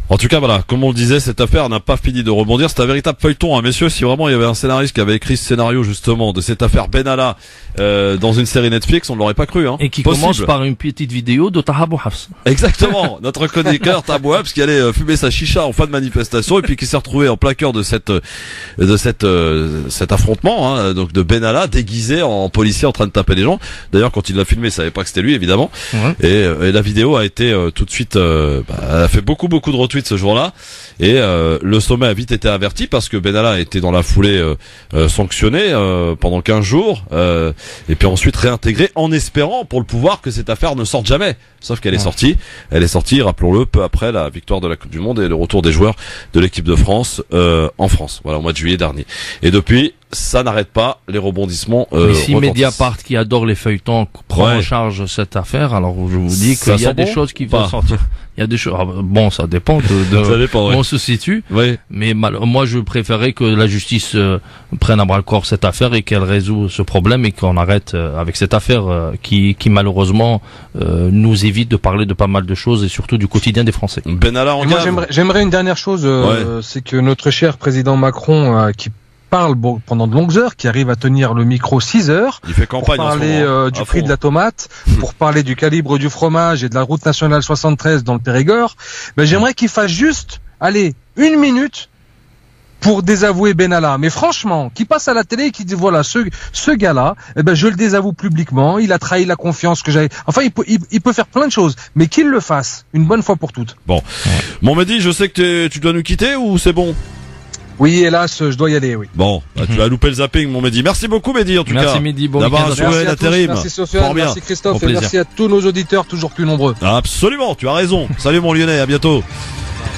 En tout cas, voilà, comme on le disait, cette affaire n'a pas fini de rebondir. C'est un véritable feuilleton, hein, messieurs. Si vraiment il y avait un scénariste qui avait écrit ce scénario, justement, de cette affaire Benalla, dans une série Netflix, on ne l'aurait pas cru, hein. Et qui commence par une petite vidéo de Taha Bouhafs. Exactement. Notre chroniqueur, Taha Bouhafs, qui allait fumer sa chicha en fin de manifestation, et puis qui s'est retrouvé en plein cœur de cet affrontement, hein, donc de Benalla, déguisé en policier en train de taper les gens. D'ailleurs, quand il l'a filmé, il savait pas que c'était lui, évidemment. Ouais. Et la vidéo a été, tout de suite, elle a fait beaucoup de retweets ce jour-là, et le sommet a vite été averti parce que Benalla a été dans la foulée sanctionné pendant 15 jours, et puis ensuite réintégré en espérant pour le pouvoir que cette affaire ne sorte jamais. Sauf qu'elle est sortie. Elle est sortie, rappelons-le, peu après la victoire de la Coupe du Monde et le retour des joueurs de l'équipe de France en France. Voilà, au mois de juillet dernier. Et depuis, ça n'arrête pas les rebondissements. Mais si Mediapart, qui adore les feuilletons, prend en charge cette affaire, alors je vous dis qu'il y a des choses qui vont sortir. Il y a des choses. Bon, ça dépend de où on se situe. Ouais. Mais moi, je préférais que la justice prenne à bras le corps cette affaire et qu'elle résout ce problème et qu'on arrête avec cette affaire qui malheureusement nous évite de parler de pas mal de choses et surtout du quotidien des Français. Benalla en garde. Moi, j'aimerais une dernière chose, c'est que notre cher président Macron, qui parle pendant de longues heures, qui arrive à tenir le micro 6 heures, il fait campagne pour parler du prix de la tomate, pour parler du calibre du fromage et de la route nationale 73 dans le Périgord. Ben, j'aimerais qu'il fasse juste, allez, 1 minute pour désavouer Benalla. Mais franchement, qui passe à la télé et qui dit voilà, ce gars-là, eh ben, je le désavoue publiquement, il a trahi la confiance que j'avais. Enfin, il peut faire plein de choses, mais qu'il le fasse une bonne fois pour toutes. Bon. Bon, Mehdi, je sais que tu dois nous quitter ou c'est bon? Oui, hélas, je dois y aller, oui. Bon, tu as loupé le zapping, mon Mehdi. Merci beaucoup, Mehdi, en tout cas. Merci, Mehdi. Bon d'avoir assuré l'intérim. Merci, Sofiane. Merci, Christophe. Et merci à tous nos auditeurs, toujours plus nombreux. Absolument, tu as raison. Salut, mon Lyonnais, à bientôt.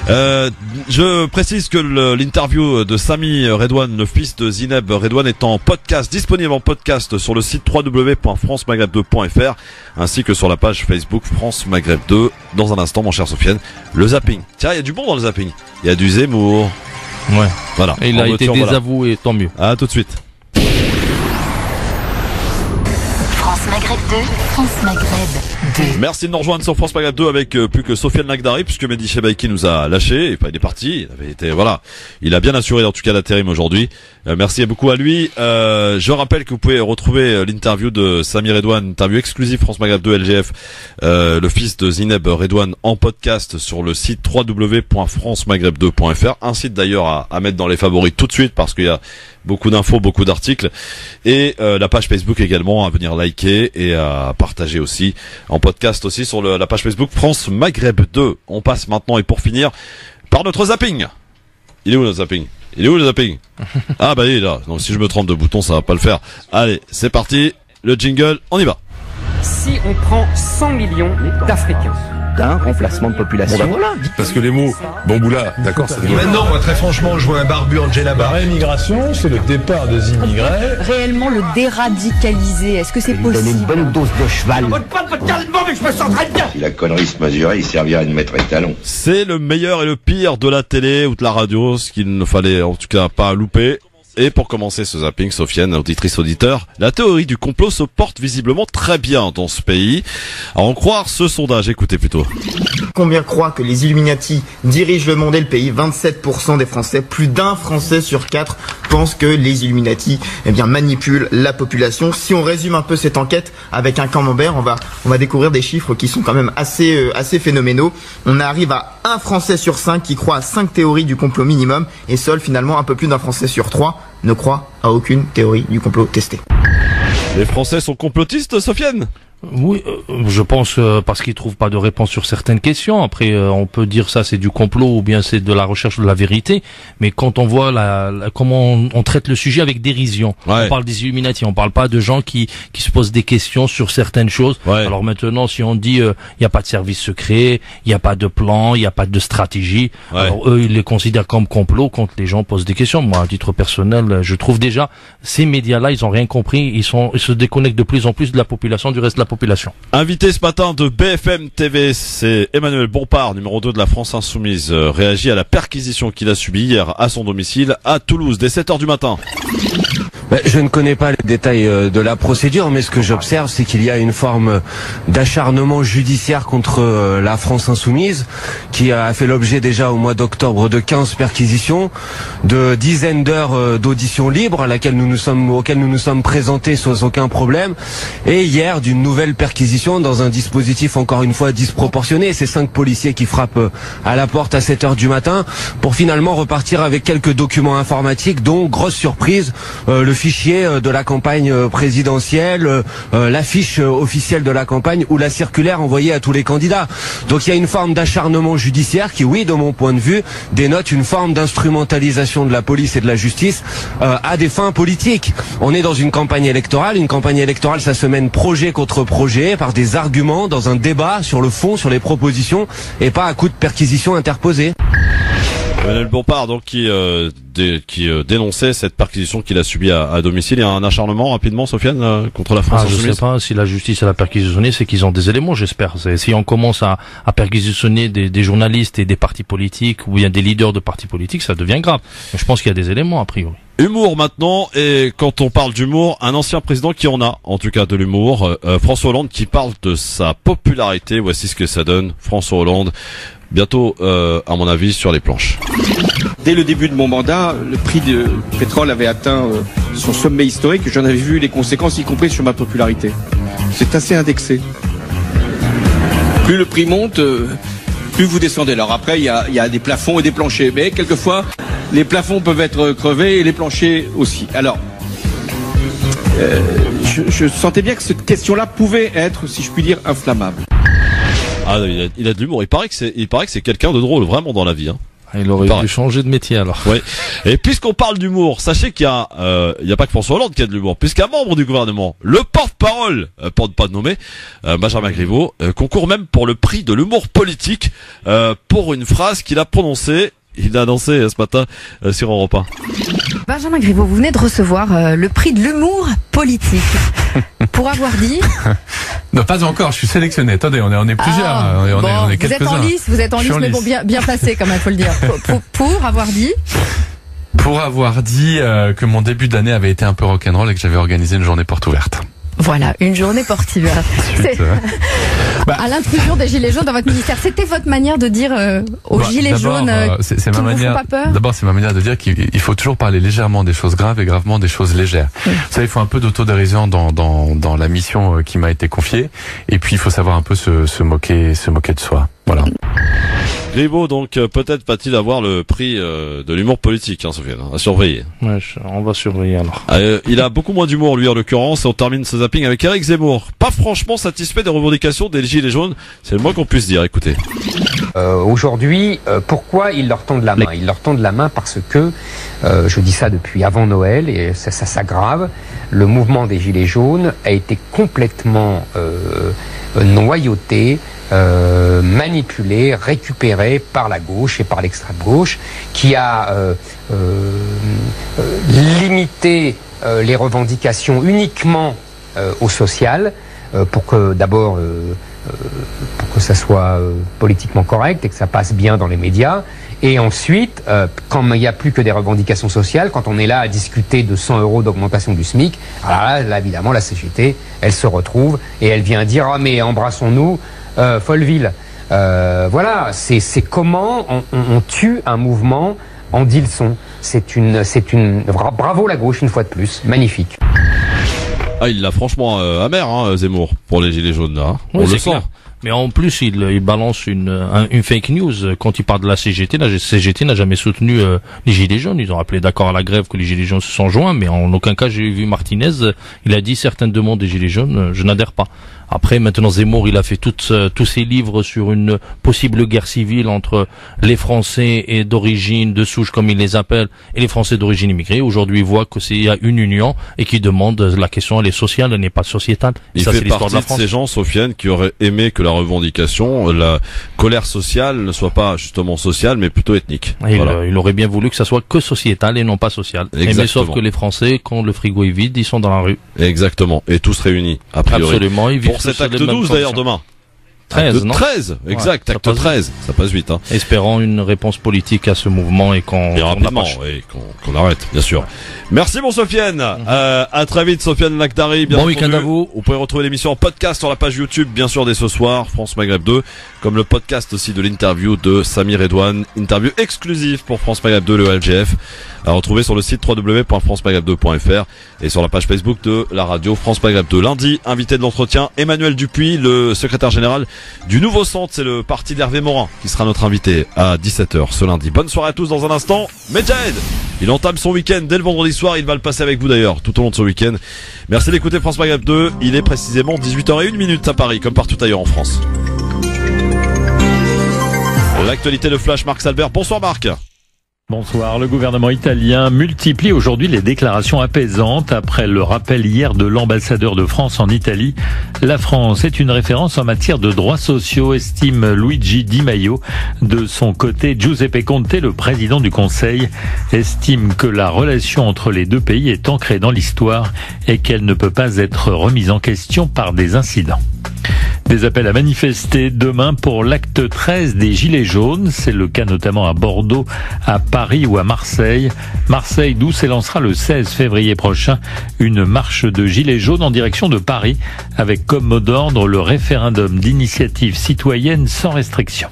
Je précise que l'interview de Sami Redouane, le fils de Zineb Redouane, est en podcast, disponible en podcast sur le site www.francemaghreb2.fr ainsi que sur la page Facebook France Maghreb 2. Dans un instant, mon cher Sofiane, le zapping. Tiens, il y a du bon dans le zapping. Il y a du Zemmour. Ouais. Voilà. Et il a été désavoué, tant mieux. À tout de suite. France Maghreb 2, France Maghreb 2. Merci de nous rejoindre sur France Maghreb 2 avec plus que Sofiane Nagdari, puisque Mehdi Chebaiki nous a lâché. Enfin, il est parti. Il avait été, voilà. Il a bien assuré, en tout cas, l'intérim aujourd'hui. Merci beaucoup à lui. Je rappelle que vous pouvez retrouver l'interview de Sami Redouane, interview exclusive France Maghreb 2 LGF, le fils de Zineb Redouane, en podcast sur le site www.francemaghreb2.fr. Un site d'ailleurs à mettre dans les favoris tout de suite parce qu'il y a beaucoup d'infos, beaucoup d'articles, et la page Facebook également à venir liker et à partager aussi en podcast aussi sur la page Facebook France Maghreb 2. On passe maintenant et pour finir par notre zapping. Il est où notre zapping? Il est où le zapping? Ah bah il est là. Donc si je me trompe de bouton, ça va pas le faire. Allez, c'est parti. Le jingle, on y va. Si on prend 100 millions d'Africains d'un remplacement de population. Bon, ben voilà. Parce que les mots bamboula, d'accord, ça développe. Maintenant, moi, très franchement, je vois un barbu Angela Barr. La réimmigration, c'est le départ des immigrés. Réellement le déradicaliser, est-ce que c'est possible? Donner une bonne dose de cheval. Si la connerie se mesurait, il servirait de maître étalon. C'est le meilleur et le pire de la télé ou de la radio, ce qu'il ne fallait en tout cas pas louper. Et pour commencer ce zapping, Sofiane, auditrice auditeur, la théorie du complot se porte visiblement très bien dans ce pays. À en croire ce sondage, écoutez plutôt. Combien croient que les Illuminati dirigent le monde et le pays? 27% des Français, plus d'un Français sur 4 pense que les Illuminati manipulent la population. Si on résume un peu cette enquête avec un camembert, on va découvrir des chiffres qui sont quand même assez phénoménaux. On arrive à un Français sur 5 qui croit à 5 théories du complot minimum, et seul finalement un peu plus d'un Français sur 3 ne croit à aucune théorie du complot testée. Les Français sont complotistes, Sofiane ? Oui, je pense parce qu'ils trouvent pas de réponse sur certaines questions. Après, on peut dire ça c'est du complot ou bien c'est de la recherche de la vérité. Mais quand on voit comment on traite le sujet avec dérision, on parle des Illuminati, on parle pas de gens qui se posent des questions sur certaines choses. Alors maintenant, si on dit il y a pas de service secret, il y a pas de plan, il y a pas de stratégie, alors eux ils les considèrent comme complot quand les gens posent des questions. Moi, à titre personnel, je trouve déjà ces médias-là, ils ont rien compris, ils se déconnectent de plus en plus de la population, du reste de la population. Invité ce matin de BFM TV, c'est Emmanuel Bompard, numéro 2 de la France Insoumise, réagit à la perquisition qu'il a subie hier à son domicile à Toulouse, dès 7h du matin. Je ne connais pas les détails de la procédure, mais ce que j'observe, c'est qu'il y a une forme d'acharnement judiciaire contre la France Insoumise, qui a fait l'objet déjà au mois d'octobre de 15 perquisitions, de dizaines d'heures d'auditions libres auxquelles nous nous sommes présentés sans aucun problème, et hier d'une nouvelle perquisition dans un dispositif encore une fois disproportionné. Ces 5 policiers qui frappent à la porte à 7h du matin pour finalement repartir avec quelques documents informatiques, dont, grosse surprise, le fichier de la campagne présidentielle, l'affiche officielle de la campagne ou la circulaire envoyée à tous les candidats. Donc il y a une forme d'acharnement judiciaire qui, oui, de mon point de vue, dénote une forme d'instrumentalisation de la police et de la justice à des fins politiques. On est dans une campagne électorale. Une campagne électorale, ça se mène projet contre projet, par des arguments, dans un débat sur le fond, sur les propositions, et pas à coup de perquisition interposée. Emmanuel Bompard, donc, qui dénonçait cette perquisition qu'il a subie à domicile. Il y a un acharnement rapidement, Sofiane, contre la France Insoumise. Je sais pas si la justice a perquisitionné, c'est qu'ils ont des éléments, j'espère. Si on commence à perquisitionner des journalistes et des partis politiques ou bien des leaders de partis politiques, ça devient grave. Mais je pense qu'il y a des éléments a priori. Humour maintenant, et quand on parle d'humour, un ancien président qui en a, en tout cas de l'humour, François Hollande, qui parle de sa popularité. Voici ce que ça donne, François Hollande, bientôt, à mon avis, sur les planches. Dès le début de mon mandat, le prix du pétrole avait atteint son sommet historique. J'en avais vu les conséquences, y compris sur ma popularité. C'est assez indexé. Plus le prix monte, plus vous descendez. Alors après, il y a des plafonds et des planchers. Mais quelquefois, les plafonds peuvent être crevés et les planchers aussi. Alors, je sentais bien que cette question-là pouvait être, si je puis dire, inflammable. Ah, il a de l'humour. Il paraît que c'est quelqu'un de drôle, vraiment, dans la vie, hein. Il aurait dû changer de métier alors. Oui. Et puisqu'on parle d'humour, sachez qu'il y a pas que François Hollande qui a de l'humour, puisqu'un membre du gouvernement, le porte-parole, pour ne pas le nommer, Benjamin Griveaux, concourt même pour le prix de l'humour politique, pour une phrase qu'il a prononcée. Il a dansé ce matin sur Europe 1. Benjamin Griveaux, vous venez de recevoir le prix de l'humour politique. Pour avoir dit... Non, pas encore, je suis sélectionné. Attendez, on est plusieurs. On est quelques-uns. Vous êtes en lice, mais bon, bien placé quand même, faut le dire. Pour avoir dit... Pour avoir dit que mon début d'année avait été un peu rock'n'roll et que j'avais organisé une journée porte ouverte. Voilà, une journée porte ouverte. À l'intrusion des gilets jaunes dans votre ministère, c'était votre manière de dire aux gilets jaunes c'est ma manière. Vous font pas peur. D'abord, c'est ma manière de dire qu'il faut toujours parler légèrement des choses graves et gravement des choses légères. Oui. Ça, il faut un peu d'autodérision dans la mission qui m'a été confiée. Et puis, il faut savoir un peu se moquer de soi. Voilà. Griveaux, donc, peut-être va-t-il avoir le prix de l'humour politique, hein, Sofiane, à surveiller. Ouais, on va surveiller alors. Il a beaucoup moins d'humour, lui, en l'occurrence, et on termine ce zapping avec Éric Zemmour. Pas franchement satisfait des revendications des gilets jaunes, c'est le moins qu'on puisse dire, écoutez. Aujourd'hui, pourquoi ils leur tendent la main? Ils leur tendent la main parce que, je dis ça depuis avant Noël, et ça s'aggrave, le mouvement des gilets jaunes a été complètement noyautée, manipulée, récupérée par la gauche et par l'extrême gauche, qui a limité les revendications uniquement au social, pour que d'abord pour que ça soit politiquement correct et que ça passe bien dans les médias. Et ensuite, quand il n'y a plus que des revendications sociales, quand on est là à discuter de 100 € d'augmentation du SMIC, alors là, évidemment, la CGT, elle se retrouve et elle vient dire « Ah mais embrassons-nous, Folleville ». Voilà, c'est comment on tue un mouvement en dit leçon. Bravo la gauche une fois de plus, magnifique. Ah, il l'a franchement amer, hein, Zemmour, pour les gilets jaunes là. Oui, on le sent. Clair. Mais en plus, il balance une fake news quand il parle de la CGT. La CGT n'a jamais soutenu les gilets jaunes. Ils ont appelé d'accord à la grève que les gilets jaunes se sont joints, mais en aucun cas j'ai vu Martinez. Il a dit certaines demandes des gilets jaunes, je n'adhère pas. Après, maintenant, Zemmour, il a fait tous ses livres sur une possible guerre civile entre les Français et d'origine, de souche, comme il les appelle, et les Français d'origine immigrée. Aujourd'hui, il voit qu'il y a une union et qu'il demande, la question, elle est sociale, elle n'est pas sociétale. Il ça, fait c'est l'histoire partie de la France. Ces gens, Sofiane, qui auraient aimé que la revendication, la colère sociale ne soit pas justement sociale, mais plutôt ethnique. Voilà. Il aurait bien voulu que ça soit que sociétal et non pas social. Mais sauf que les Français, quand le frigo est vide, ils sont dans la rue. Exactement. Et tous réunis, a priori. Absolument. Ils vivent pour cet acte 12 d'ailleurs demain. 13, acte non 13, exact, acte 13. Ça passe vite, hein. Espérons une réponse politique à ce mouvement et qu'on arrête, bien sûr. Merci, mon Sofiane. À très vite, Sofiane Lakhdari. Bon week-end à vous. Vous pouvez retrouver l'émission en podcast sur la page YouTube, bien sûr, dès ce soir, France Maghreb 2, comme le podcast aussi de l'interview de Samir Edouane, interview exclusive pour France Maghreb 2, le LGF, à retrouver sur le site www.francemaghreb2.fr et sur la page Facebook de la radio France Maghreb 2. Lundi, invité de l'entretien, Emmanuel Dupuis, le secrétaire général du Nouveau Centre, c'est le parti d'Hervé Morin qui sera notre invité à 17h ce lundi. Bonne soirée à tous. Dans un instant, Medjahed, il entame son week-end dès le vendredi soir, il va le passer avec vous d'ailleurs tout au long de ce week-end. Merci d'écouter France Maghreb 2, il est précisément 18h01 à Paris, comme partout ailleurs en France. L'actualité de Flash, Marc Salbert. Bonsoir Marc. Bonsoir. Le gouvernement italien multiplie aujourd'hui les déclarations apaisantes après le rappel hier de l'ambassadeur de France en Italie. La France est une référence en matière de droits sociaux, estime Luigi Di Maio. De son côté, Giuseppe Conte, le président du Conseil, estime que la relation entre les deux pays est ancrée dans l'histoire et qu'elle ne peut pas être remise en question par des incidents. Des appels à manifester demain pour l'acte 13 des Gilets jaunes. C'est le cas notamment à Bordeaux, à Paris ou à Marseille. Marseille, d'où s'élancera le 16 février prochain une marche de Gilets jaunes en direction de Paris, avec comme mot d'ordre le référendum d'initiative citoyenne sans restriction.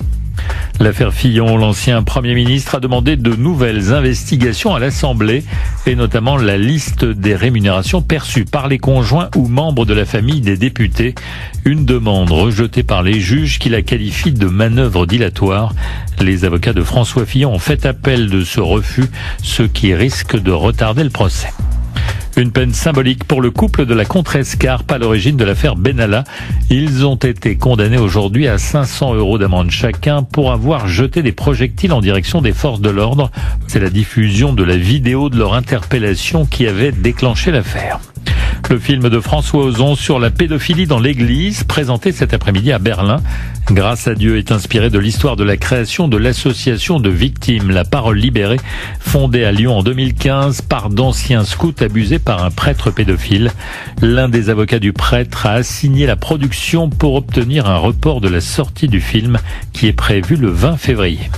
L'affaire Fillon, l'ancien Premier ministre a demandé de nouvelles investigations à l'Assemblée et notamment la liste des rémunérations perçues par les conjoints ou membres de la famille des députés. Une demande rejetée par les juges qui la qualifient de manœuvre dilatoire. Les avocats de François Fillon ont fait appel de ce refus, ce qui risque de retarder le procès. Une peine symbolique pour le couple de la Contrescarpe à l'origine de l'affaire Benalla. Ils ont été condamnés aujourd'hui à 500 € d'amende chacun pour avoir jeté des projectiles en direction des forces de l'ordre. C'est la diffusion de la vidéo de leur interpellation qui avait déclenché l'affaire. Le film de François Ozon sur la pédophilie dans l'église, présenté cet après-midi à Berlin. Grâce à Dieu est inspiré de l'histoire de la création de l'association de victimes La Parole Libérée, fondée à Lyon en 2015 par d'anciens scouts abusés par un prêtre pédophile. L'un des avocats du prêtre a assigné la production pour obtenir un report de la sortie du film qui est prévu le 20 février.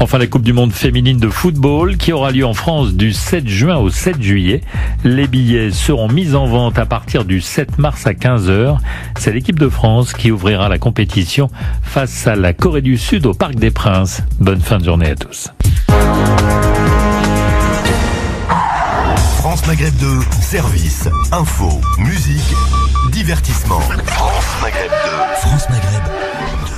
Enfin, la Coupe du Monde féminine de football qui aura lieu en France du 7 juin au 7 juillet. Les billets seront mis en vente à partir du 7 mars à 15h. C'est l'équipe de France qui ouvrira la compétition face à la Corée du Sud au Parc des Princes. Bonne fin de journée à tous. France Maghreb 2, service, info, musique, divertissement. France Maghreb 2. France Maghreb 2.